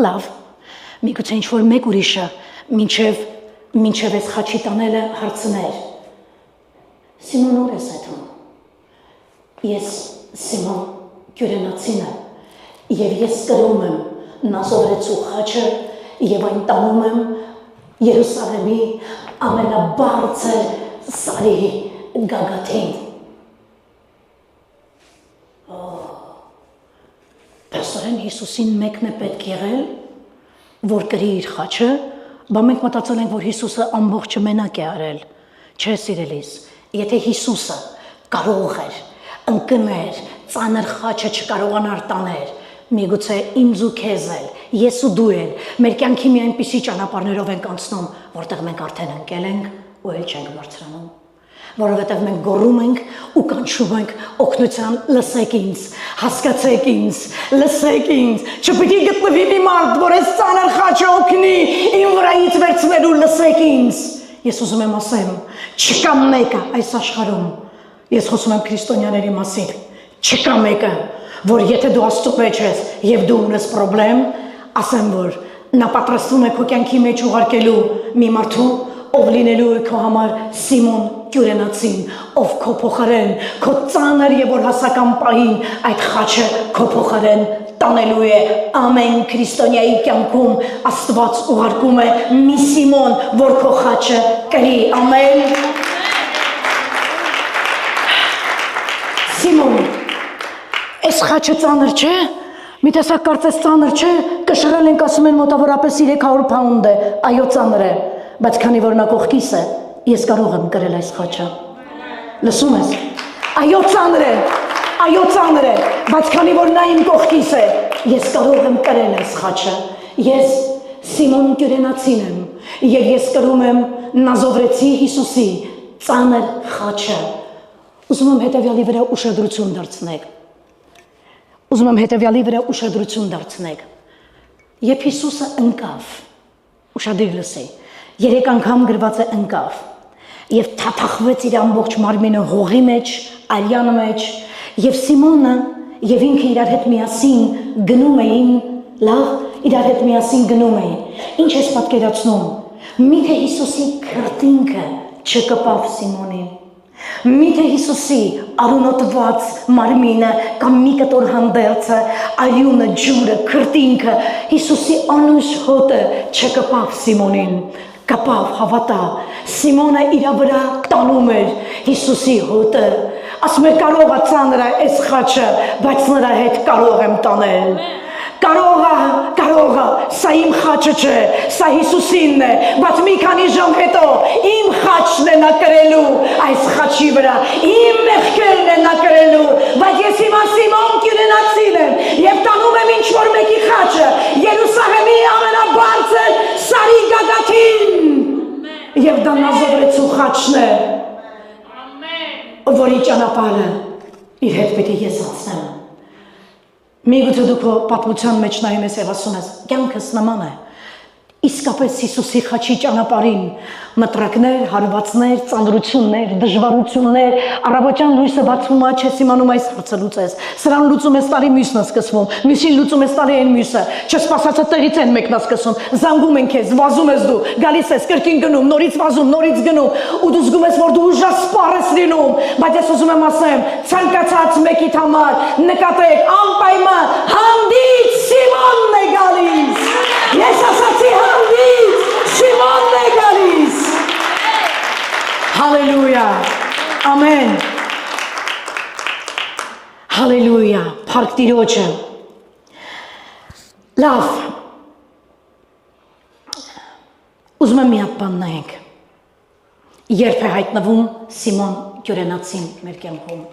Լավ, միգուցե ինչ-որ մեկ ուրիշը մինչև այս խաչի տանելը հարցներ։ Սիմոն ուր ես այդում։ Ես Սիմոն Կյուրենացինը և ես կրում եմ Նազովրեցու խաչը և այն տանում եմ Երուսաղեմի ամենաբարձր սարի գագաթին։ Պաստորեն Հիսուսին մեկն է պետք եղել, որ կրի իր խաչը, բա մենք մտածել ենք, որ Հիսուսը ամբողջը մենակ է արել։ Չէ, սիրելիս, եթե Հիսուսը կարող էր ընկներ ծանր խաչը չկարողանար տաներ, միգուցե ինձ ու քեզ էլ, ես ու դու էլ, մեր կյանքի մի այնպիսի ճանապարհներով ենք անցնում, որտեղ մենք արդեն ընկել ենք ու էլ չենք բարձրանում, որովհետև մենք գոռում ենք ու կանչում ենք օգնության, լսեք ինձ, հասկացեք ինձ, լսեք ինձ, չպիտի գտնվի մի մարդ, որ այս ծանր խաչը օգնի իմ վրայից վերցնելու, լսեք ինձ։ Ես ուզում եմ ասեմ, չկա մեկը այս աշխարհում, ես խոսում եմ քրիստոնյաների մասին, չկա մեկը, որ եթե դու Աստծո մեջ ես եւ դու ունես խնդրեմ, ասեմ, որ նա պատրաստվում է քո կյանքի մեջ ուղարկելու մի մարդու, ով լինելու է քո համար Սիմոն Կյուրենացին, ով քո փոխարեն, քո ծանր եւ օրհասական պահին այդ խաչը քո փոխարեն տանելու է ամեն քրիստոնյայի կյանքում Աստված ուղարկում է մի Սիմոն, որ քո խաչը կրի, ամեն։ Սիմոն, այս խաչը ծանր չէ, մի տեսակ կարծես ծանր չէ, կշռել ենք ասում են մոտավորապես 300 փաունդ է, այո ծանր է, բայց քանի որ նա կողքիս է, ես կարող եմ կրել այս խաչը։ Լսում ես։ Այո ծանր է, բայց քանի որ նա իմ կողքիս է, ես կարող եմ կրել այս խաչը։ Ես Սիմոն Կյուրենացին եմ, եւ ես կրում եմ Նազովրեցի Հիսուսի ծանր խաչը։ Ուզում եմ հետևյալի վրա ուշադրություն դարձնեք։ Երբ Հիսուսը ընկավ, ուշադիր լսի, 3 անգամ գրված է ընկավ եւ թաթախվեց իր ամբողջ մարմինը հողի մեջ, արյանը մեջ եւ Սիմոնը եւ ինքը իրար հետ միասին գնում էին, լավ, իրար հետ միասին գնում էին։ Ինչ ես պատկերացնում։ Միթե Հիսուսի քրտինքը չկպավ Սիմոնին։ Միթե Հիսուսի արունոտված մարմինը կամ մի կտոր հանդերձը, արյունը, ջուրը, քրտինքը, Հիսուսի անուշ հոտը չկպավ Սիմոնին, կպավ, հավատա, Սիմոնը իրա վրա տանում էր Հիսուսի հոտը, ասում է կարող է ծանր է այս խաչը, բայց նրա հետ կարող եմ տանել։ Կարող է, սա իմ խաչը չէ, սա Հիսուսինն է, բայց մի քանի ժամ հետո իմ խաչն է նա կրելու այս խաչի վրա, իմ մեղքերն է նա կրելու, բայց ես հիմա Սիմոն Կյուրենացին եմ եւ տանում եմ ինչ-որ մեկի խաչը, Երուսաղեմի ամենաբարձր սարի գագաթին, եւ դա Նազովրեցու խաչն է, որի ճանապարհը իր հետ պետք է ես անցնեմ։ Միգուցե դու քո պատմության մեջ նայում ես եւ ասում ես, կյանքս նման է։ Իսկապես Հիսուսի խաչի ճանապարհին մտրակներ, հարվածներ, ծանրություններ, դժվարություններ, առավոտյան լույսը բացվում է, չես իմանում այս հարցը լուծես։ Սրան լուծում ես տարի մյուսն է սկսվում, մյուսին լուծում ես տարի այն մյուսը, չսպասածը տեղից են մեկն է սկսում, զանգում են քեզ, վազում ես դու, գալիս ես կրկին գնում, նորից վազում, նորից գնում, ու դու զգում ես, որ դու ուժասպառ ես լինում, բայց ես ուզում եմ ասեմ, ցանկացած մեկիդ համար նկատեք, անպայման հանդից Սիմոնն է գալիս։ Ես ասացի հանդից Սիմոնն է գալիս։ Հալելույա, ամեն, հալելույա, փառք Տիրոջը։ Լավ, ուզում եմ մի հատ բան նայենք, երբ է հայտնվում Սիմոն Կյուրենացին մեր կյանքում,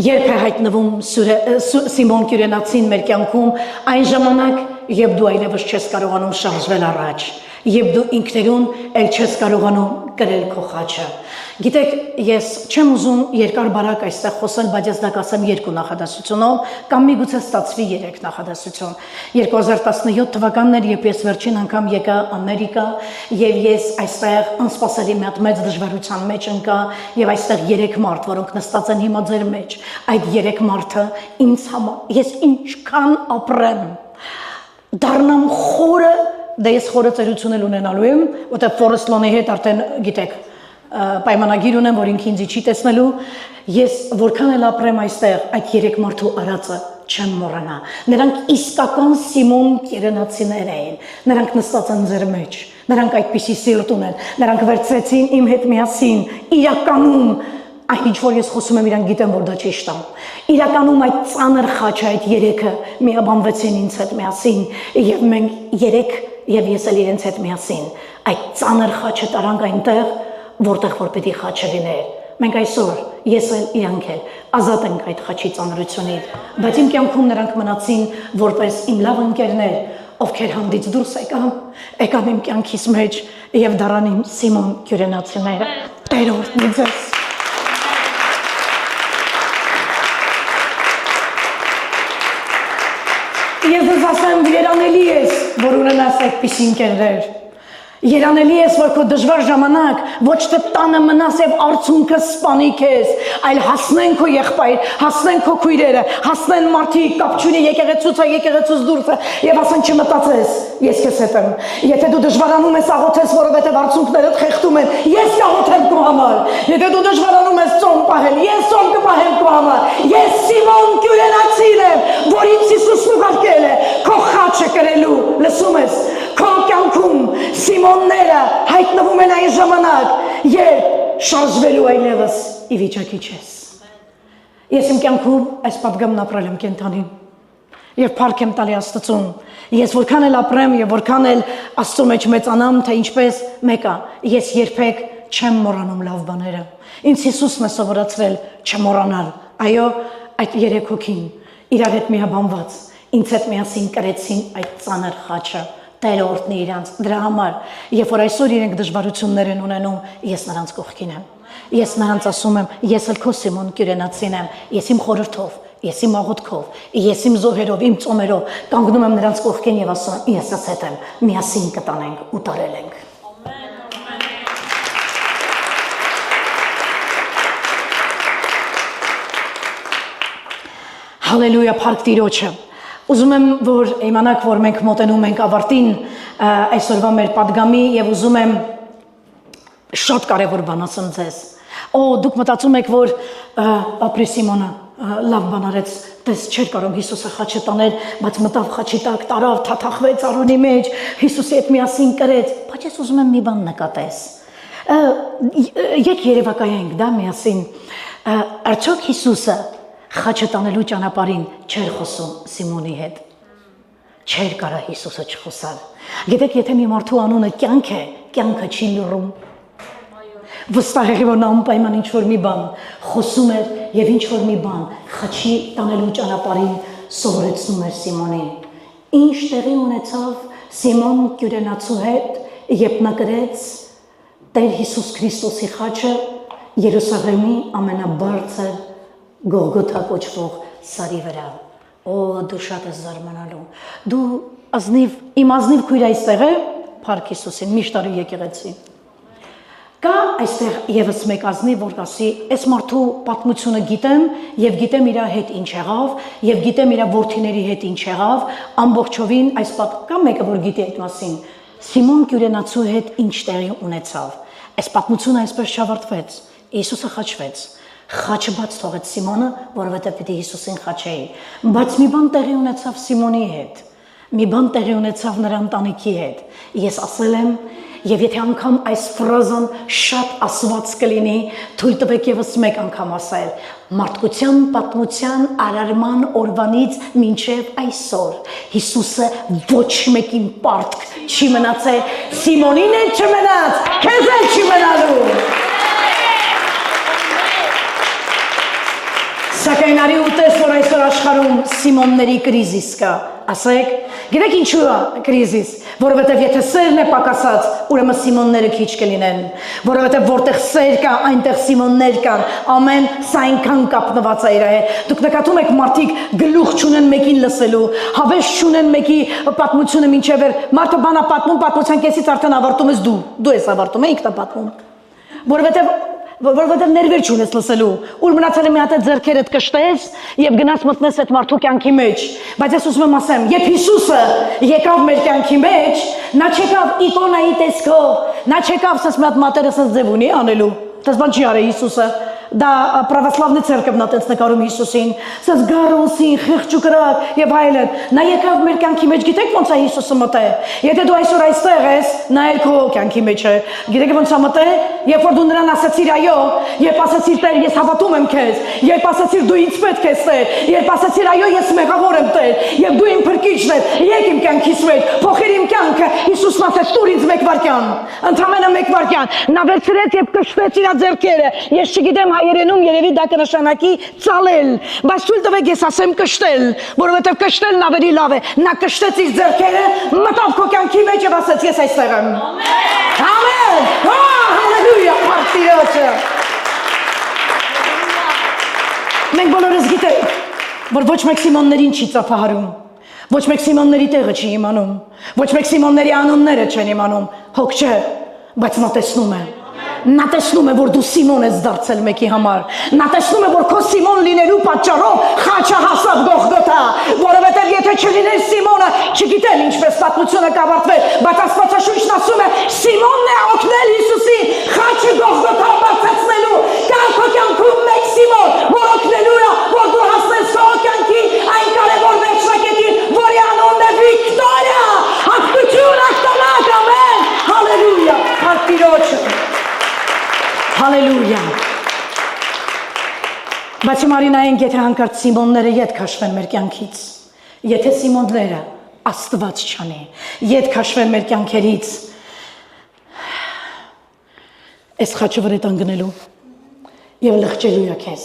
երբ է հայտնվում Սիմոն Կյուրենացին մեր կյանքում, այն ժամանակ, երբ դու այլևս չես կարողանում շարժվել առաջ, Եվ դու ինքներուն էլ չես կարողանում կրել քո խաչը։ Գիտեք, ես չեմ ուզում երկար բարակ այստեղ խոսել, բայց ես դա կասեմ երկու նախադասությունով, կամ միգուցե ստացվի երեք նախադասություն։ 2017 թվականն էր, երբ ես վերջին անգամ եկա Ամերիկա, եւ ես այստեղ անսպասելի մեծ դժվարության մեջ ընկա, եւ այստեղ 3 մարդ, որոնք նստած են հիմա ձեր մեջ, այդ 3 մարդը ինձ համար, ես ինչքան ապրեմ, դառնամ խորը, դա ես խորը ծերություն էլ ունենալու եմ, որտեղ Ֆորեսթ Լոնի հետ արդեն գիտեք, պայմանագիր ունեմ, որ ինքը ինձ չի տեսնելու, ես որքան էլ ապրեմ այստեղ, այդ 3 մարդու արածը չեմ մոռանա։ Նրանք իսկական Սիմոն Կիրենացիներ էին, նրանք նստած են ձեր մեջ, նրանք այդպիսի սիրտ ունեն, նրանք վերցրեցին իմ հետ միասին, իրականում այն ինչ որ ես խոսում եմ, իրանք գիտեմ, որ դա ճիշտ է։ Իրականում այդ ծանր խաչը, այդ 3-ը միաբանվեցին ինձ հետ միասին, եւ մենք 3 եւ ես էլ իրենց հետ միասին այդ ծանր խաչը տարանք այնտեղ, որտեղ որ պիտի խաչը լիներ։ Մենք այսօր, ես էլ իրանք էլ ազատ ենք այդ խաչի ծանրությունից, բայց իմ կյանքում նրանք մնացին որպես իմ լավ ընկերներ, ովքեր հանդից դուրս եկան իմ կյանքիս մեջ եւ դառան իմ Սիմոն Կիրենացիները։ Տեր օրհնի ձեզ։ Ես ձեզ ասեմ, երանելի ես, որ ունենաս այդպիսի ընկերներ։ Երանելի ես, որ քո դժվար ժամանակ ոչ թե տանը մնաս եւ արցունքը սպանի քեզ, այլ հասնեն քո եղբայր, հասնեն քո քույրերը, հասնեն մարդիկ, կապ չունի եկեղեցուց, եկեղեցուց դուրսը եւ ասեն չմտածես, ես քեզ հետ եմ։ Եթե դու դժվարանում ես աղոթես, որովհետեւ արցունքներդ խեղդում են, ես կաղոթեմ քո համար։ Եթե դու դժվարանում ես ծոմ պահել, ես ծոմ կպահեմ քո համար։ Ես Սիմոն Կիրենացին եմ, որին Հիսուսն ուղարկել է քո խաչը կրելու, լսում ես։ Քո կյանքում Սիմոնները հայտնվում են այն ժամանակ, երբ շարժվելու այլևս ի վիճակի չես։ Ես իմ կյանքում այս պատգամն ապրել եմ կենթանին եւ փառք եմ տալի Աստծուն։ Ես որքան էլ ապրեմ եւ որքան էլ Աստծո մեջ մեծանամ, թե ինչպես մեկը, ես երբեք չեմ մոռանում լավ բաները։ Ինձ Հիսուսն է սովորացրել չմոռանալ։ Այո, այդ 3 հոգին իրար հետ միաբանված ինձ հետ միասին կրեցին այդ ծանր խաչը։ Տերը օրհնի իրանց, դրա համար, երբ որ այսօր իրենք դժվարություններ են ունենում, ես նրանց կողքին եմ։ Ես նրանց ասում եմ, ես էլ քո Սիմոն Կիրենացին եմ, ես իմ խորհրդով, ես իմ աղոթքով, ես իմ զոհերով, իմ ծոմերով կանգնում եմ նրանց կողքին եւ ասում եմ, ես ասած եմ, միասին կտանենք ու տարել ենք։ Հալելույա, փառք Տիրոջը։ Ուզում եմ, որ իմանաք, որ մենք մոտենում ենք ավարտին այսօրվա մեր պատգամի եւ ուզում եմ շատ կարեւոր բան ասեմ ձեզ։ Դուք մտածում եք, որ ապրի Սիմոնը լավ բան արեց, դες չէր կարող Հիսուսը խաչը տանել, բայց մտավ խաչի տակ, տարավ, թաթախվեց արոնի մեջ, Հիսուսի հետ միասին կրեց, բայց ես ուզում եմ մի բան նկատես։ Եկ երևակայենք դա միասին։ Արդյոք Հիսուսը խաչը տանելու ճանապարհին չէր խոսում Սիմոնի հետ։ Չէր կարա Հիսուսը չխոսալ։ Գիտեք, եթե մի մարդու անունը կյանք է, կյանքը չի լռում։ Վստահ եղի, որ նա անպայման ինչ-որ մի բան խոսում էր եւ ինչ-որ մի բան խաչի տանելու ճանապարհին սովորեցնում էր Սիմոնին։ Ինչ տեղի ունեցավ Սիմոն Կիրենացու հետ, երբ նա կրեց Տեր Հիսուս Քրիստոսի խաչը Երուսաղեմի ամենաբարձր Գողգոթա կոչվող սարի վրա։ Դու շատ ես զարմանալու։ Դու իմ ազնիվ քույր այստեղ է, փառք Հիսուսին, միշտ արի եկեղեցի։ Կա այստեղ եւս մեկ ազնիվ, որ ասի, այս մարդու պատմությունը գիտեմ եւ գիտեմ իր հետ ինչ եղավ եւ գիտեմ իր որդիների հետ ինչ եղավ, ամբողջովին այս կա մեկը, որ գիտի այդ մասին։ Սիմոն Կիրենացու հետ ինչ տեղի ունեցավ։ Այս պատմությունը այսպես չավարտվեց։ Հիսուսը խաչվեց։ Խաչը բաց թողեց Սիմոնը, որովհետև պիտի Հիսուսին խաչեի։ Բայց մի բան տեղի ունեցավ Սիմոնի հետ։ Մի բան տեղի ունեցավ նրա ընտանիքի հետ։ Ես ասել եմ, եւ եթե անգամ այս ֆրազան շատ ասված կլինի, թույլ տվեք եւս մեկ անգամ ասել։ Մարդկության պատմության արարման օրվանից մինչև այսօր Հիսուսը ոչ մեկին պարտք չի մնացել, Սիմոնին էլ չմնաց, քեզ էլ չի մնալու։ Սակայն արի ուտես, որ այսօր աշխարհում Սիմոնների կրիզիս կա։ Ասեք, Գիտեք ինչու է կրիզիս, որովհետև եթե սերն է պակասած, ուրեմն Սիմոնները քիչ կլինեն, որովհետև որտեղ սեր կա, այնտեղ Սիմոններ կան, ամեն սա այնքան կապնված է իր հետ։ Դուք նկատում եք մարդիկ գլուխ չունեն մեկին լսելու, հավես չունեն մեկի պատմությունը մինչև մարդը բանա պատմում, պատմության կեսից արդեն ավարտում ես դու ես ավարտում, ինքն է պատմում, որովհետև ներվեր չունես լսելու, ուր մնացել է մի հատ ձեռքերդ կշտես եւ գնաց մտնես այդ մարդու կյանքի մեջ, բայց ես ուզում եմ ասեմ, երբ Հիսուսը եկավ մեր կյանքի մեջ, նա չեկավ իկոնայի տեսքով, նա չեկավ ասես մի հատ մատերը ասես ձև ունի անելու, դες բան չի արել Հիսուսը, դա պրավասլավնի ցերկվն է տենց նկարում Հիսուսին, ասես գարոսին, խեղճուկրակ եւ այլն, նա եկավ մեր կյանքի մեջ, գիտեք ոնց է Հիսուսը մտել, եթե դու այսօր այստեղ ես, նա էլ քո կյանքի մեջ է, գիտեք ոնց է մտել, երբ որ դու նրան ասացիր այո, երբ ասացիր Տեր, ես հավատում եմ քեզ, երբ ասացիր դու ինձ պետք ես Տեր, երբ ասացիր այո, ես մեղավոր եմ Տեր, եւ դու իմ փրկիչն ես, եկ իմ կյանքից մեջ, փոխիր իմ կյանքը, Հիսուսն ասաց տուր ինձ մեկ վարքյան, ընդամենը մեկ վարքյան, նա վերցրեց եւ կշտեց իր ձեռքերը, ես չգիտեմ հայերենում երևի դա կնշանակի ծալել, բայց թույլ տվեք ես ասեմ կշտել, որովհետեւ կշտելն ավելի լավ է, նա կշտեց իր ձեռքերը, մտավ քո կյանքի մեջ եւ ասաց ես այստեղ եմ։ Ամեն։ Հալելույա, Տիրոջը։ Մենք բոլորս գիտենք, որ ոչ մեկ Սիմոններին չի ծափահարում, ոչ մեկ Սիմոնների տեղը չի իմանում, ոչ մեկ Սիմոնների անունները չեն իմանում, հոգ չէ, բայց նա տեսնում է։ Նա տեսնում է, որ դու Սիմոն ես դարձել մեկի համար։ Նա տեսնում է, որ քո Սիմոն լինելու պատճառով խաչը հասավ Գողգոթա, որովհետև եթե չլիներ Սիմոնը, չգիտեմ ինչպես պատմությունը կավարտվեր, բայց Աստվածաշունչն ասում է, Սիմոնն է օգնել Հիսուսին խաչը Գողգոթա բարձրացնելու։ Կա քո կյանքում մեկ Սիմոն, որ օգնելու է, որ դու հասնես քո կյանքի այն կարևոր վերջնակետին, որի անունն է Վիկտորիա, հաղթություն, հաղթանակ, ամեն։ Հալելույա, Տիրոջը։ Հալելույա։ Բայց Մարինային եթե հանկարծ Սիմոնները ետ քաշվեն մեր կյանքից, եթե Սիմոնները Աստված չանի, ետ քաշվեն մեր կյանքերից, այս խաչը վրա տանգնելու եւ լղջելու է քեզ։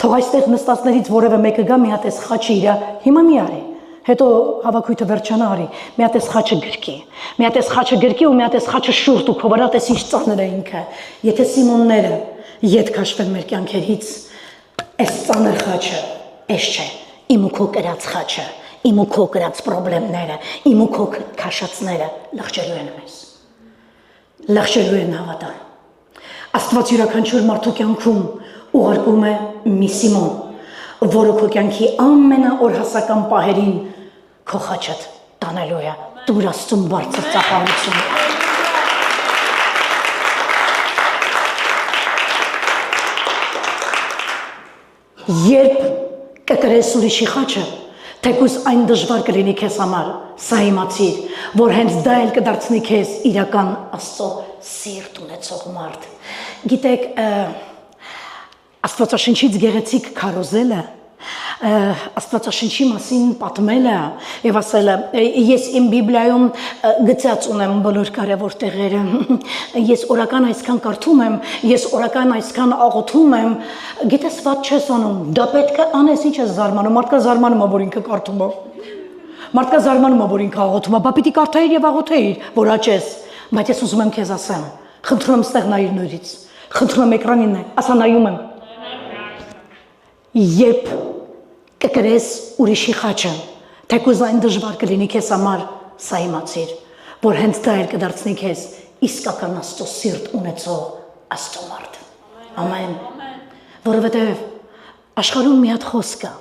Թող այստեղ նստածներից որևէ մեկը գա մի հատ այս խաչը իրա հիմա մի արի։ Հետո հավաքույթը վերջանա արի, մի հատ այս խաչը գրկի, մի հատ այս խաչը գրկի ու մի հատ այս խաչը շուրջ ու քո վրա տես ինչ ծանր է ինքը։ Եթե Սիմոնները ետ քաշվեն մեր կյանքերից, այս ծանր խաչը, այս չէ, իմ ու քո կրած խաչը, իմ ու քո կրած խնդիրները, իմ ու քո քաշածները լղջելու են մեզ։ Լղջելու են հավատալ։ Աստված յուրաքանչյուր մարդու կյանքում ուղարկում է մի Սիմոն, որը քո կյանքի ամենաօրհասական պահերին քո խաչդ տանելու է, տուր Աստծուն բարձր ծափահարություն։ Երբ կկրես ուրիշի խաչը, թեկուզ այն դժվար կլինի քեզ համար, սա իմացիր, որ հենց դա էլ կդարձնի քեզ իրական Աստծո սիրտ ունեցող մարդ։ Գիտեք, Աստվածաշնչից գեղեցիկ քարոզելը, Աստվածաշնչի մասին պատմելը եւ ասելը, ես իմ Բիբլիայում գծած ունեմ բոլոր կարևոր տեղերը, ես օրական այսքան կարդում եմ, ես օրական այսքան աղոթում եմ, գիտես ված չես անում, դա պետք է անես, ինչ ես զարմանում, մարդկա զարմանում է, որ ինքը կարդում է, մարդկա զարմանում է, որ ինքը աղոթում է, բա պիտի կարդայիր եւ աղոթեիր, որ աճես, բայց ես ուզում եմ քեզ ասեմ, խնդրում եմ ստեղ նայիր նորից, խնդրում եմ էկրանին նայ, ասա նայում եմ, երբ կկրես ուրիշի խաչը, թեկուզ այն դժվար կլինի քեզ համար, սա իմացիր, որ հենց դա էլ կդարձնի քեզ իսկական Աստծո սիրտ ունեցող Աստծո մարդ։ Ամեն։ Որովհետև աշխարհում մի հատ խոսք կա,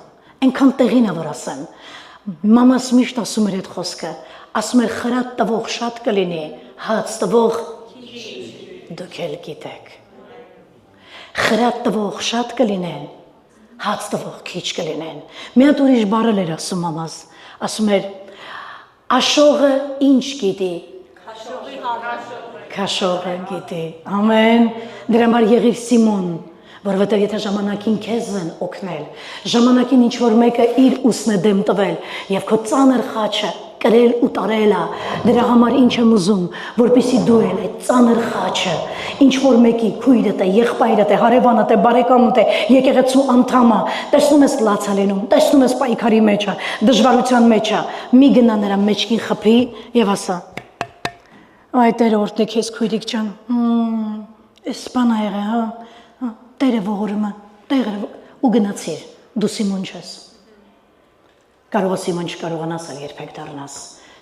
այնքան տեղին է որ ասեմ։ Մամաս միշտ ասում էր այդ խոսքը, ասում էր խրատ տվող շատ կլինի, հաց տվող դուք էլ գիտեք։ Խրատ տվող շատ կլինեն, հաց տվող քիչ կլինեն։ Մի հատ ուրիշ բառ էր ասում մամաս, ասում էր աշողը ինչ գիտի, քաշողը գիտի։ Ամեն։ Դրա համար եղիր Սիմոն, Որովհետև եթե ժամանակին քեզ են օգնել, ժամանակին ինչ որ մեկը իր ուսն է դեմ տվել եւ քո ծանր խաչը կրել ու տարել է, դրա համար ինչ եմ ուզում, որպեսզի դու էլ այդ ծանր խաչը, ինչ որ մեկի քույրդ է, եղբայրդ է, հարևանդ է, բարեկամդ է, եկեղեցու անդամը, տեսնում ես լաց լինում, տեսնում ես պայքարի մեջ է, դժվարության մեջ է, մի գնա նրա մեջքին խփի եւ ասա. Այ Տերը օրհնի քեզ քույրիկ ջան, էս բան ա եղել, հա, Տերը ողորում է, Տերը ու գնացիր, դու Սիմոն չես։ Կարող է Սիմոն չկարողանաս էլ երբեք դառնաս։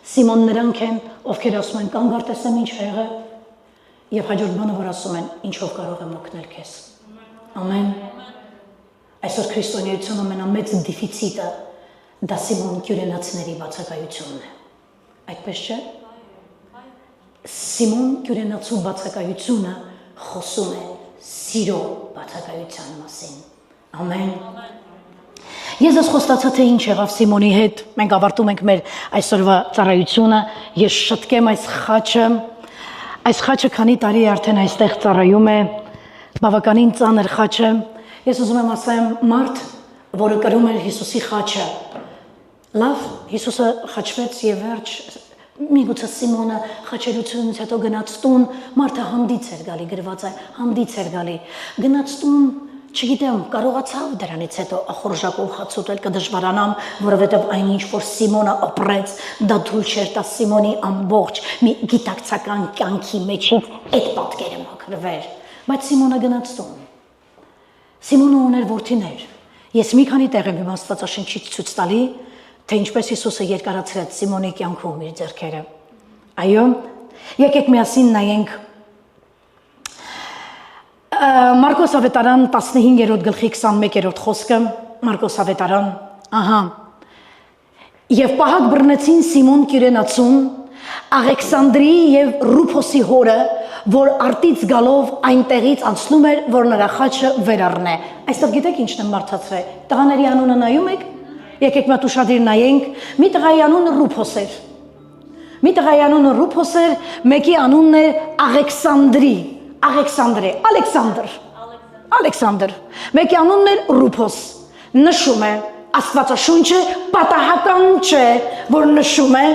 Սիմոն նրանք են, ովքեր ասում են կանգ առ տեսեմ ինչ ա եղել, եւ հաջորդ բանը որ ասում են ինչով կարող եմ օգնել քեզ։ Ամեն։ Այսօր քրիստոնեության ամենամեծ դեֆիցիտը դա Սիմոն Կյուրենացիների բացակայությունն է։ Այդպես չէ։ Սիմոն Կյուրենացու բացակայությունը խոսում է սիրո բացակայության մասին։ Ամեն։ Ես ես խոստացա թե ինչ եղավ Սիմոնի հետ, մենք ավարտում ենք մեր այսօրվա ծառայությունը, ես շտկեմ այս խաչը քանի տարի արդեն այստեղ ծառայում է, բավականին ծանր խաչ է, ես ուզում եմ ասեմ մարդ, որը կրում էր Հիսուսի խաչը, լավ, Հիսուսը խաչվեց եւ վերջ, միգուցե Սիմոնը խաչելությունից հետո գնաց տուն, մարդը հանդից էր գալի, գրված է, հանդից էր գալի, գնաց տուն, չգիտեմ, կարողացավ դրանից հետո ախորժակով հաց ուտել կդժվարանամ, որովհետև այնինչ որ Սիմոնը ապրեց, դա թույլ չէր տա Սիմոնի ամբողջ մի գիտակցական կյանքի մեջից այդ պատկերը մաքրվեր, բայց Սիմոնը գնաց տուն։ Սիմոնը ուներ որդիներ։ Ես մի քանի տեղ եմ Աստվածաշնչից ցույց տալի, թե ինչպես Հիսուսը երկարացրեց Սիմոնի կյանքում իր ձեռքերը։ Այո, եկեք միասին նայենք Մարկոս ավետարան 15-րդ գլխի 21-րդ խոսքը, Մարկոս ավետարան, ահա, և պահակ բռնեցին Սիմոն Կյուրենացուն, Աղեքսանդրի և Ռուփոսի հորը, որ արտից գալով այնտեղից անցնում էր, որ նրա խաչը վեր առնե։ Այստեղ գիտեք ինչն եմ մարդացրել, տղաների անունը նայում եք, եկեք մատ ուշադիր նայենք, մի տղայի անունը Ռուփոս էր, մի տղայի անունը Ռուփոս էր, մեկի անունն էր Ալեքսանդր, մեկի անունն էր Ռուփոս, նշում է, Աստվածաշունչը պատահական չէ, որ նշում է,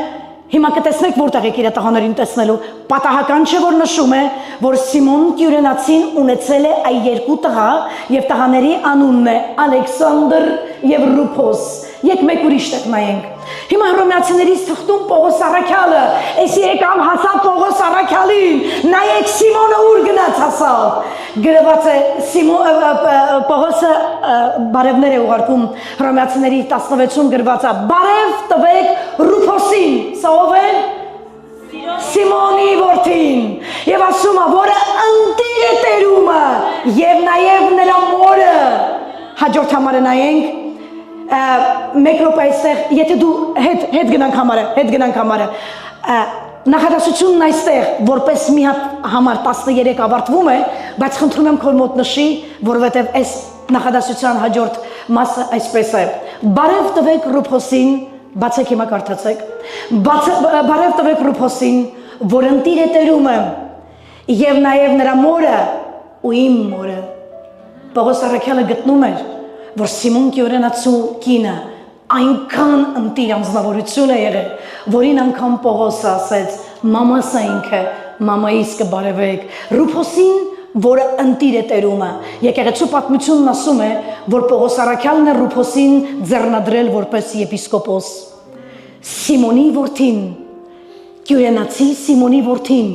հիմա կտեսնեք որտեղ եք իր տղաներին տեսնելու, պատահական չէ, որ նշում է, որ Սիմոն Կյուրենացին ունեցել է այ երկու տղա և տղաների անունն է Ալեքսանդր և Ռուփոս, եկ մեկ ուրիշ տեղ նայենք, հիմա հռոմեացիներից թղթում Պողոս Առաքյալը, էսի եկավ հասավ Պողոս Առաքյալին, նայեք Սիմոնը ուր գնաց հասավ, գրված է Պողոսը բարևներ է ուղարկում հռոմեացիների 16-ում գրված է, բարև տվեք Ռուփոսին, սա ով է? Սիմոնի որդին, և ասում է, որը ընտիր է տերումը, և նաև նրա մորը, հաջորդ համարը նայենք, մեկ րոպե այստեղ, եթե դու հետ գնանք համարը, նախադասությունն այստեղ, որպես մի հատ համար 13 ավարտվում է, բայց խնդրում եմ քո մոտ նշի, որովհետև այս նախադասության հաջորդ մասը այսպես է, բարև տվեք Ռուփոսին, բացեք հիմա կարդացեք, բարև տվեք Ռուփոսին, որ ընտիր է տերումը, և նաև նրա մորը ու իմ մորը, Պողոս Առաքյալը գտնում էր, որ Սիմոն Կյուրենացու կինը այնքան ընտիր անձնավորություն է եղել, որին անգամ Պողոսը ասեց, մամաս է ինքը, մամայիս կբարևեք, Ռուփոսին, որը ընտիր է տերումը, եկեղեցու պատմությունն ասում է, որ Պողոս Առաքյալն է Ռուփոսին ձեռնադրել որպես եպիսկոպոս, Սիմոնի որդին, Կյուրենացի Սիմոնի որդին,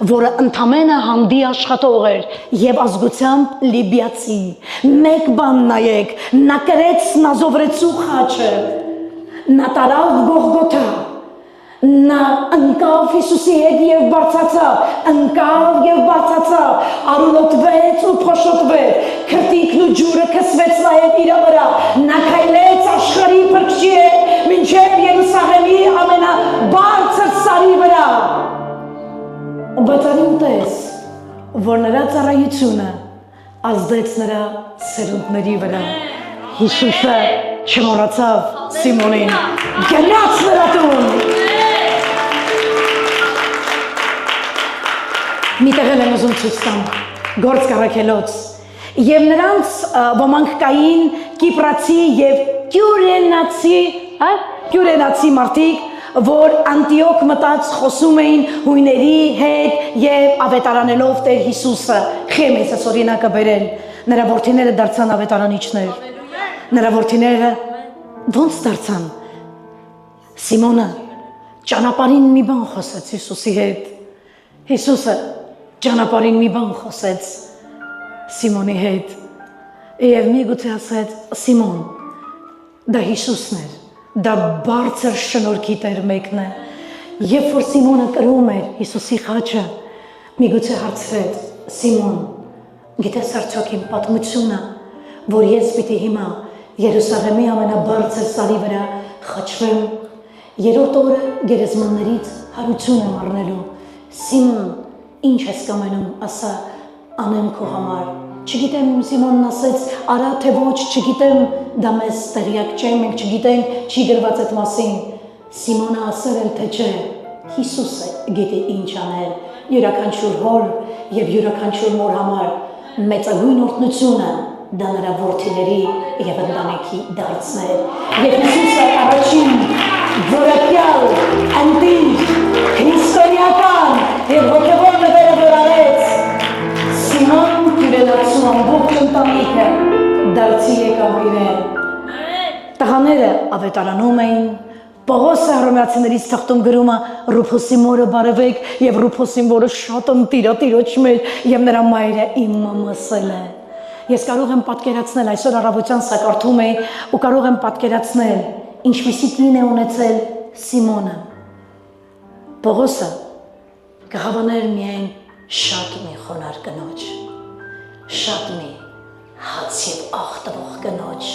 որը ընդամենը հանդի աշխատող էր և ազգությամբ լիբիացի, մեկ բան նայեք, նա կրեց նազովրեցու խաչը, նա տարավ Գողգոթա, նա ընկավ Հիսուսի հետ և բարձացավ, արունոտվեց ու փոշոտվեց, քրտինքն ու ջուրը քսվեց նաև իր վրա, նա քայլեց աշխարհի փրկչի հետ, մինչև Երուսաղեմի ամենաբարձր սարի վրա, բայց արին տես, որ նրա ծառայությունը ազդեց նրա սերունդների վրա, Հիսուսը չմոռացավ Սիմոնին, գնաց նրա տուն, մի տեղ եմ ուզում ցույց տամ, Գործք առաքելոց, Եվ նրանց ոմանք կային Կիպրացի եւ Կյուրենացի մարդիկ, որ Անտիոք մտած խոսում էին հույների հետ եւ ավետարանելով Տեր Հիսուսը։ Խեմես օրինակը բերել։ Նրա որդիները դարձան ավետարանիչներ։ Նրա որդիները ոնց դարձան։ Սիմոնը ճանապարհին մի բան խոսեց Հիսուսի հետ։ Հիսուսը ճանապարհին մի բան խոսեց Սիմոնի հետ։ Եվ միգուցե ասեց Սիմոն, դա Հիսուսն էր, դա բարձր շնորհքի Տեր մեկն է։ Երբ որ Սիմոնը կրում էր Հիսուսի խաչը, միգուցե հարցրեց Սիմոն, գիտես արդյոք իմ պատմությունը, որ ես պիտի հիմա Երուսաղեմի ամենաբարձր սարի վրա խաչվեմ, երրորդ օրը գերեզմաններից հարություն եմ առնելու։ Սիմոն, ինչ ես կամենում, ասա, անեմ քո համար։ Չգիտեմ, Սիմոնն ասեց, արա թե ոչ, չգիտեմ, դա մեզ տեղյակ չէ, մենք չգիտենք, չի գրված այդ մասին։ Սիմոնը ասել էր, թե չէ, Հիսուսը գիտի ինչ անել, յուրաքանչյուր հոր եւ յուրաքանչյուր մոր համար մեծագույն օրհնությունը դա նրա որդիների եւ ընտանիքի դարձնել։ Եվ Հիսուսը առաջին որակյալ, անտիկ, քրիստոնեական եւ հոգեվոր նվերը որ արեց, Սիմոն Կյուրենացու ամբողջ ընտանիքը դարձի եկավ իրեն։ Տղաները ավետարանում էին, Պողոսը հռոմեացիներից թղթում գրում է Ռուփոսի մորը բարևեք եւ Ռուփոսին, որը շատ ընտիր է Տիրոջ մեջ եւ նրա մայրը իմ մամասել է։ Ես կարող եմ պատկերացնել, այսօր առավոտյան սա կարդում էի ու կարող եմ պատկերացնել, ինչպիսի կին է ունեցել Սիմոնը։ Պողոսը կհավաներ միայն շատ մի խոնար կնոջ, շատ մի հաց եւ աղ տվող կնոջ։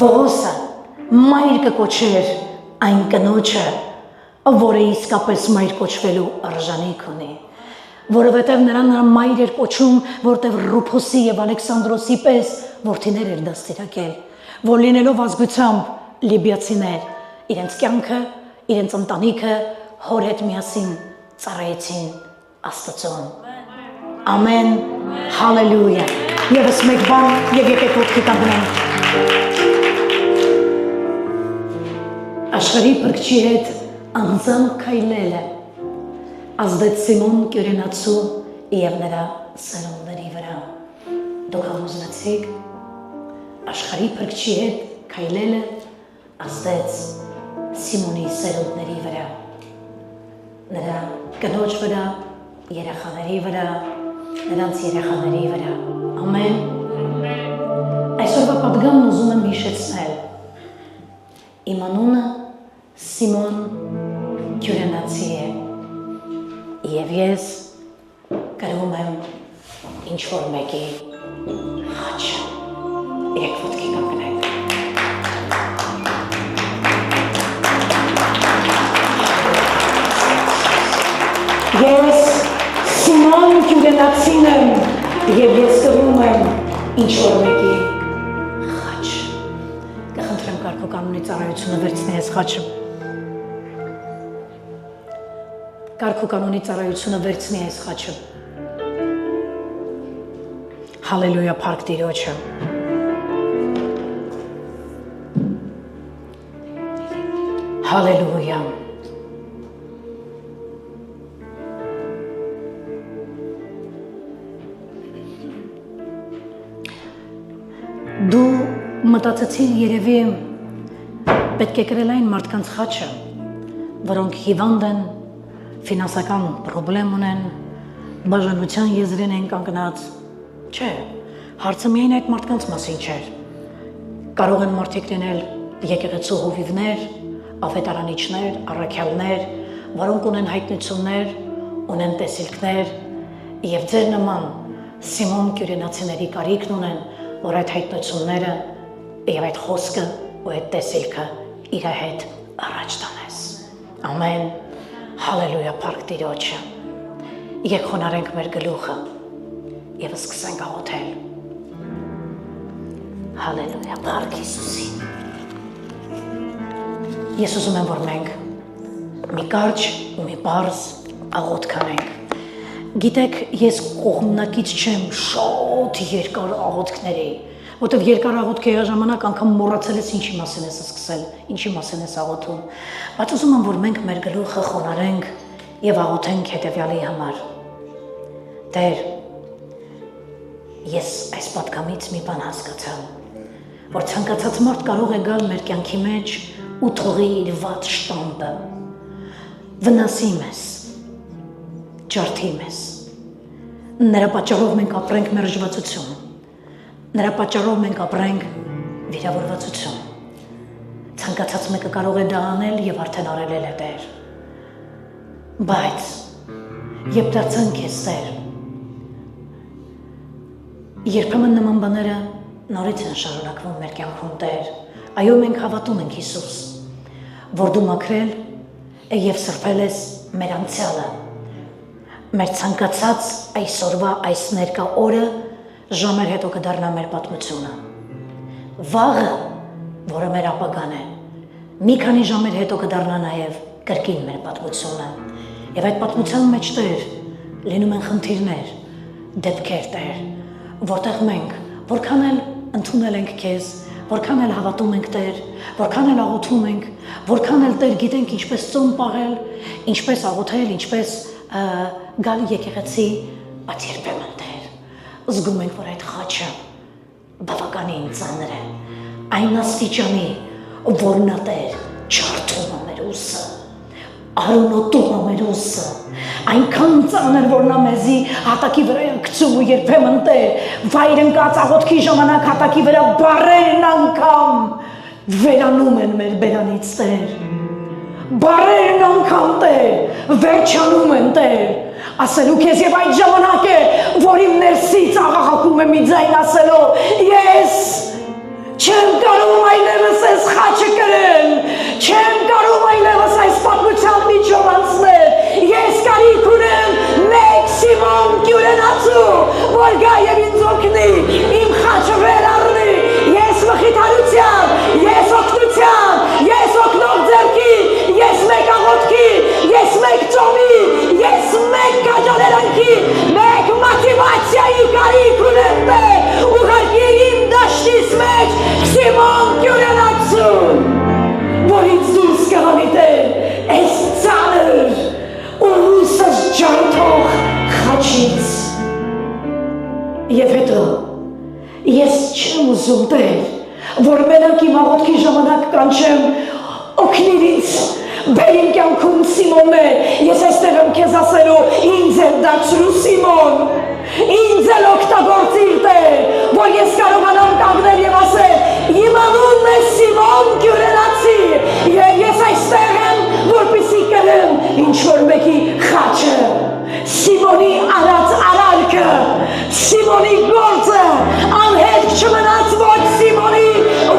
Պողոսը մայր կկոչեր այն կնոջը, որը իսկապես մայր կոչվելու արժանիք ունի, որովհետև նրան մայր էր կոչում, որտեղ Ռուփոսի եւ Ալեքսանդրոսի պես որդիներ էր դաստիարակել, որ լինելով ազգությամբ լիբիացիներ, իրենց կյանքը, իրենց ընտանիքը հոր հետ միասին ծառայեցին Աստծուն։ Ամեն, հալելույա։ Եվս մեկ բան եւ եկեք ոտքի կանգնենք։ Աշխարհի փրկչի հետ անձամբ քայլելը ազդեց Սիմոն Կյուրենացու եւ նրա սերունդների վրա։ Դուք համոզվեցիք, աշխարհի փրկչի հետ քայլելը ազդեց Սիմոնի սերունդների վրա, նրա կնոջ վրա, երեխաների վրա, նրանց երեխաների վրա։ Ամեն։ Այսօրվա պատգամն ուզում եմ հիշեցնել։ Իմ անունը Սիմոն Կյուրենացի է եւ ես կրում եմ ինչ-որ մեկի խաչը։ Եկեք ոտքի կանգնենք։ Ես Սիմոն Կյուրենացին եմ եւ ես կրում եմ ինչ-որ մեկի խաչը։ Կխնդրեմ կարգոկանոնի ծառայությունը վերցնի ես խաչը։ Կարգոկանոնի ծառայությունը վերցնի այս խաչը։ Հալելույա, փառք Տիրոջը։ Հալելույա։ Դու մտածեցիր երևի պետք է կրել այն մարդկանց խաչը, որոնք հիվանդ են, ֆինանսական պրոբլեմ ունեն, բաժանության եզրին են կանգնած։ Չէ, հարցը միայն այդ մարդկանց մասին չէր։ Կարող են մարդիկ լինել եկեղեցու հովիվներ, ավետարանիչներ, առաքյալներ, որոնք ունեն հայտնություններ, ունեն տեսիլքներ, եւ ձեր նման Սիմոն Կյուրենացիների կարիքն ունեն, որ այդ հայտնությունները եւ այդ խոսքը ու այդ տեսիլքը իր հետ առաջ տանես։ Ամեն, հալելույա, փառք Տիրոջը։ Եկեք խոնարհենք մեր գլուխը եւ սկսենք աղոթել։ Հալելույա, փառք Հիսուսին։ Ես ուզում եմ, որ մենք մի կարճ ու մի պարզ աղոթք անենք։ Գիտեք, ես կողմնակից չեմ շատ 8 երկար աղոթքների, որտեղ երկար աղոթքերի ժամանակ անգամ մոռացել ես ինչի մասին ես սկսել, ինչի մասին ես աղոթում, բայց ուզում եմ, որ մենք մեր գլուխը խոնարհենք եւ աղոթենք հետեւյալի համար. Տեր, ես այս պատգամից մի բան հասկացա, որ ցանկացած մարդ կարող է գալ մեր կյանքի մեջ ու թողի իր վատ շտամպը, վնասի մեզ, ջարդի մեզ, նրա պատճառով մենք ապրենք մերժվածություն, նրա պատճառով մենք ապրենք վիրավորվածություն, ցանկացած մեկը կարող է դա անել եւ արդեն արել է Տեր, բայց երբ դարձանք ես Տեր, երբեմն նման բաները նորից են շարունակվում մեր կյանքում Տեր, այո մենք հավատում ենք Հիսուս, որ դու մաքրել եւ սրբել ես մեր անցյալը, մեր ցանկացած այսօրվա այս ներկա օրը ժամեր հետո կդառնա մեր պատմությունը, վաղը, որը մեր ապագան է, մի քանի ժամեր հետո կդառնա նաեւ կրկին մեր պատմությունը, եւ այդ պատմության մեջ Տեր լինում են խնդիրներ, դեպքեր Տեր, որտեղ մենք որքան էլ ընդունել ենք քեզ, որքան էլ հավատում ենք Տեր, որքան էլ աղոթում ենք, որքան էլ Տեր գիտենք ինչպես ծոմ պաղել, ինչպես աղոթել, ինչպես գալ եկեղեցի, բայց երբեմն Տեր, զգում ենք, որ այդ խաչը բավականին ծանր է, այն աստիճանի, որ նա Տեր ջարդում է մեր ուսը, արունոտում է մեր ուսը, այնքան ծանր, որ նա մեզի հատակի վրա է գցում ու երբեմն Տեր, վայր ընկած աղոթքի ժամանակ հատակի վրա բառերն անգամ վերանում են մեր բերանից Տեր, բառերն անգամ Տեր, վերջանում են Տեր, ասելու քեզ եւ այդ ժամանակ է, որ իմ ներսից աղաղակում է մի ձայն ասելով, ես չեմ կարող այլևս այս խաչը կրել, չեմ կարող այլևս այս պատմության միջով անցնել, ես կարիք ունեմ մեկ Սիմոն Կյուրենացու, որ գա եւ ինձ օգնի, իմ խաչը վեր առնի, ես մխիթարության, ես օգնության, ես օգնող ձեռքի, ես մեկ աղոթքի, ես մեկ ծոմի, ես մեկ քաջալերանքի, մեկ մոտիվացիայի կարիք ունեմ Տեր, ուղղակի իմ դաշտից մեջ Սիմոն Կյուրենացուն, որ ինձ դուրս կհանի Տեր, այս ծանր ու ուսս ջարդող խաչից, եւ հետո ես չեմ ուզում Տեր, որ մենակ իմ աղոթքի ժամանակ կանչեմ օգնիր ինձ, բեր իմ կյանքում Սիմոն է, ես այստեղ եմ քեզ ասելու, ինձ էլ դարձրու Սիմոն, ինձ էլ օգտագործիր Տեր, որ ես կարողանամ կանգնել եւ ասել, իմ անունն է Սիմոն Կյուրենացի, եւ ես այստեղ եմ, որպեսզի կրեմ ինչ որ մեկի խաչը, Սիմոնի արած արարքը, Սիմոնի գործը, անհետ չմնաց ոչ Սիմոնի,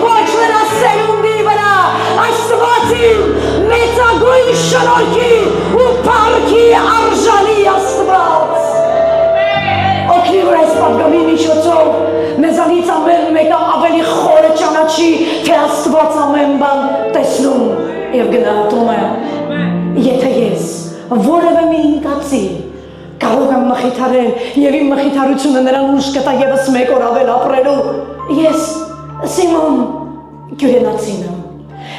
ոչ նրա սերունդի վրա, Աստվածին մեծագույն շնորհքի ու փառքի արժանի Աստված։ Օգնի որ այս պատգամի միջոցով մեզանից ամեն մեկը ավելի խորը ճանաչի, թե Աստված ամեն բան տեսնում եւ գնահատում է։ Եթե ես որևէ մի ինքացի կարող եմ մխիթարել եւ իմ մխիթարությունը նրան ուժ կտա եւս մեկ օր ավել ապրելու, ես Սիմոն Կյուրենացին եմ։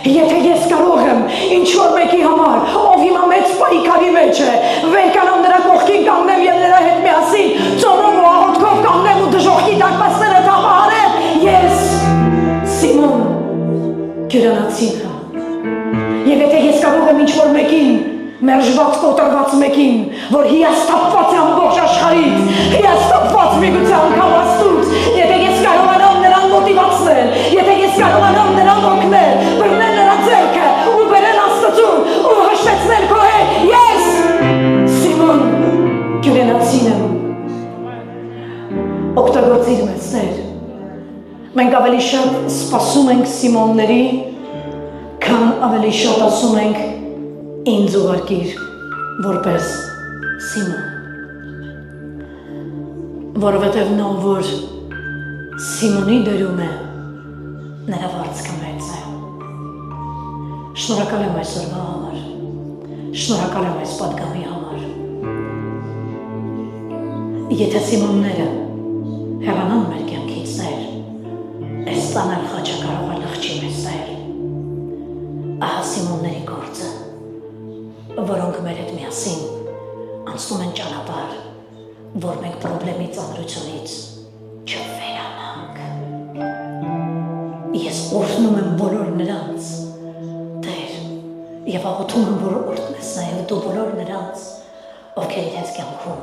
Եթե ես կարող եմ ինչ-որ մեկի համար, ով հիմա մեծ պայքարի մեջ է, վերկանամ նրա կողքին կանգնեմ եւ նրա հետ միասին ծոմով ու աղոթքով կանգնեմ ու դժոխքի դարպասները թափահարեմ, ես Սիմոն Կյուրենացին եմ։ Եվ եթե ես կարող եմ ինչ-որ մեկին, մերժված կոտրված մեկին, որ հիասթափված է ամբողջ աշխարհից, հիասթափված միգության կամաստուց, եթե ես կարողանամ նրան մոտիվացնել, եթե ես կարողանամ նրան օգնել, բռնել նրա ձեռքը ու բերել Աստծուն ու հաշտեցնել քո հետ, ես Սիմոն Կյուրենացին եմ։ Օգտագործիր մեզ Տեր։ Մենք ավելի շատ սպասում ենք Սիմոնների, քան ավելի շատ ասում ենք ինձ ուղարկիր որպես Սիմոն, որովհետև նա որ Սիմոնի դերում է, նրա վարձքը մեծ է։ Շնորհակալ եմ այսօրվա համար, շնորհակալ եմ այս պատգամի համար։ Եթե Սիմոնները հեռանան մեր կյանքից Տեր, այս տանել խաչը կարող է լղջի մեզ Տեր, ահա Սիմոնների գործը, որոնք մեր հետ միասին անցնում են ճանապարհ, որ մենք պրոբլեմի ծանրությունից չվերանանք։ Ես օրհնում եմ բոլոր նրանց, Տեր, եւ աղոթում եմ, որ օրհնես նաեւ դու բոլոր նրանց, ովքեր իրենց կյանքում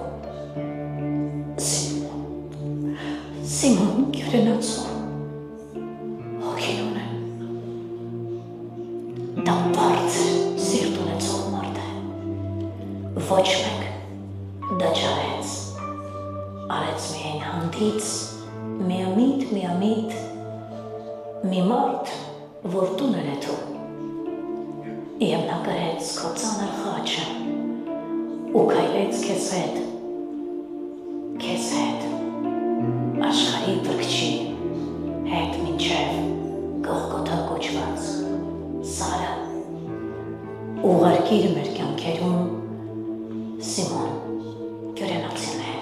Սիմոն գյուրանացու հոգին ունեն, դա բարձր սիրտ ունեցող մարդ է, ոչ մեկ դա չարեց, արեց միայն հանդից, միամիտ մի մարդ, որ տուներ է դու, և նա կրեց քո ծանր խաչը ու քայլեց քեզ հետ, աշխարհի բրգչի հետ մինչև Գողգոթա կոչված սարը, ուղարկիր մեր կյանքերում Սիմոն գյուրանացիներ,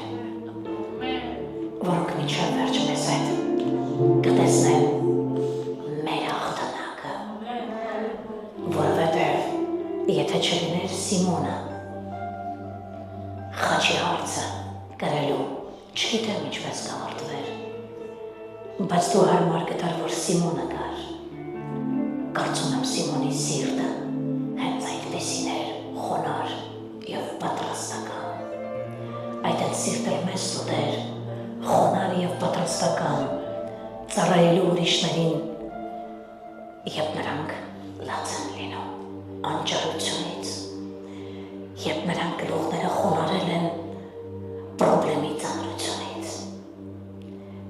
որոնք մինչև վերջ մեզ հետ կտեսնեն մեր հաղթանակը, որովհետև եթե չլիներ Սիմոնը, խաչի հարցը կրելու չգիտեմ ինչպես կավարտվեր, բայց դու հարմար գտար, որ Սիմոնը կար, կարծում եմ Սիմոնի սիրտը հենց այդպիսին էր խոնար և պատրաստական, այդ էլ սիրտ էր մեզ դու Տեր, խոնար և պատրաստական, ծառայելու ուրիշներին, երբ նրանք լաց են լինում անճարությունից, երբ նրանք գլուխները խոնարել են պրոբլեմի ծանրությունից,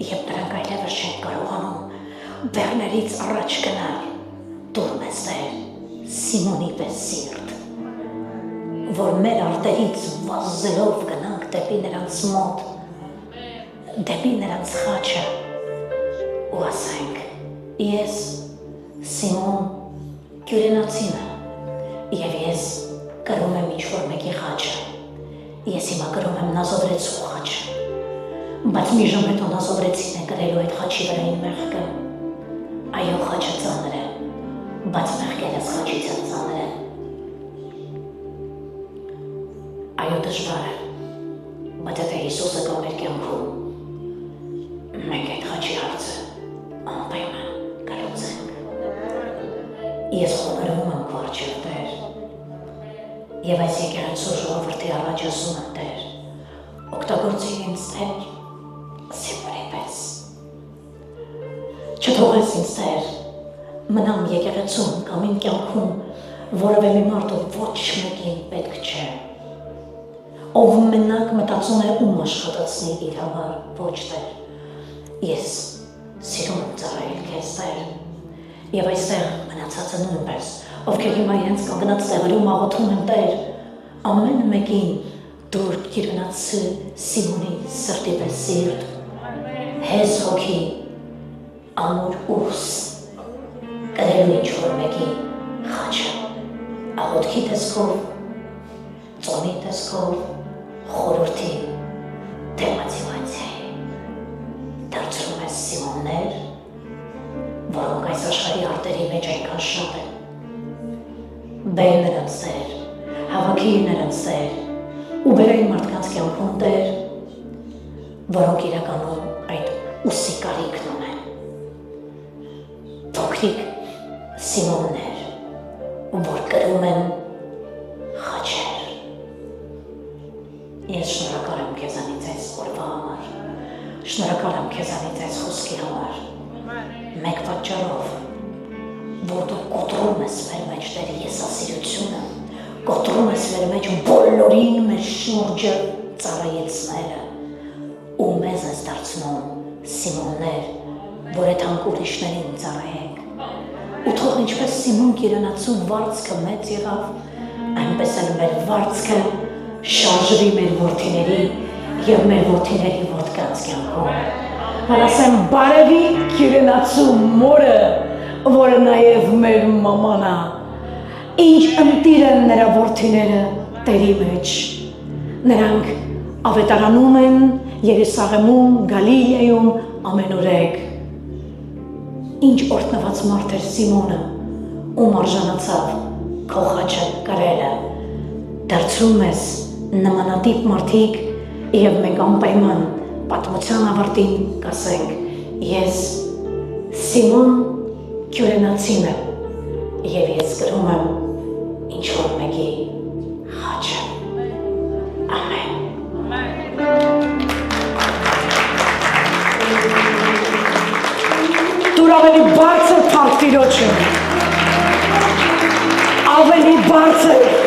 երբ նրանք այլևս չեն կարողանում բեռներից առաջ գնալ, դուր մեզ Տեր Սիմոնի պես սիրտ, որ մեր արտերից վազելով գնանք դեպի նրանց մոտ, դեպի նրանց խաչը ու ասենք, ես Սիմոն գյուրանացինը և ես կրում եմ ինչ-որ մեկի խաչը, ես հիմա կրում եմ Նազովրեցու խաչը, բայց մի ժամ հետո Նազովրեցին է կրելու այդ խաչի վրային մեղքը, այո խաչը ծանր է, բայց մեղքերս խաչից էլ ծանր են, այո դժվար է, բայց եթե Հիսուսը կա մեր կյանքում, մենք այդ խաչի հարցը անպայման կլուծենք։ Ես խոնարհվում եմ քո առջև Տեր, և այս եկեղեցու ժողովրդի առաջ ասում եմ Տեր, օգտագործիր ինձ Տեր Սիմոնի պես, չթողես ինձ Տեր մնամ եկեղեցում կամ իմ կյանքում որևէ մի մարդ ով ոչ մեկին պետք չէ, ով մենակ մտածում է ում աշխատացնի իր համար, ոչ Տեր, ես սիրում եմ ծառայել քեզ Տեր, և այստեղ մնացածը նույնպես, ովքեր հիմա իրենց կանգնած տեղերում աղոթում են Տեր, ամեն մեկին դուր գյուրանացի Սիմոնի սրտի պես սիրտ, հեզ հոգի, ամուր ուրս, կրելու ինչ-որ մեկի խաչը, աղոթքի տեսքով, ծոնի տեսքով, խորհրդի, թե մոտիվացիայի, դարձնում ես Սիմոններ, որոնք այս աշխարհի արտերի մեջ այնքան շատ են, բեր նրանց Տեր, հավաքիր նրանց Տեր, ու բեր այն մարդկանց կյանքում Տեր, որոնք իրականում այդ ուսի կարիքն ունեն, փոքրիկ Սիմոններ, որ կրում են խաչեր։ Ես շնորհակալ եմ քեզանից այս օրվա համար, շնորհակալ եմ քեզանից այս խոսքի համար, մեկ պատճառով, որ դու կոտրում ես մեր մեջ Տեր եսասիրությունը, կոտրում ես մեր մեջ բոլորին մեր շուրջը ծառայեցնելը, ու մեզ ես դարձնում Սիմոններ, որ այդ հանք ուրիշներին ծառայենք, ու թող ինչպես Սիմոն գյուրանացու վարձքը մեծ եղավ, այնպես էլ մեր վարձքը շարժվի մեր որդիների և մեր որդիների որդկանց կյանքում, որ ասեմ բարևի գյուրանացու մորը, որը նաև մեր մաման է, ինչ ընտիր են նրա որդիները Տերի մեջ, նրանք ավետարանում են Երուսաղեմում, Գալիլեայում, ամենուրեք։ Ինչ օրտնված մարդ էր Սիմոնը, ում արժանացավ քո խաչը կրելը։ Դարձրում ես նմանատիպ մարդիկ եւ մենք անպայման պատմության ավարտին կասենք ես Սիմոն Կյուրենացին եմ եւ ես գրում եմ ինչ որ մեկի խաչը։ Ամեն։ Դուր ավելի բարձր փառք Տիրոջը, ավելի բարձր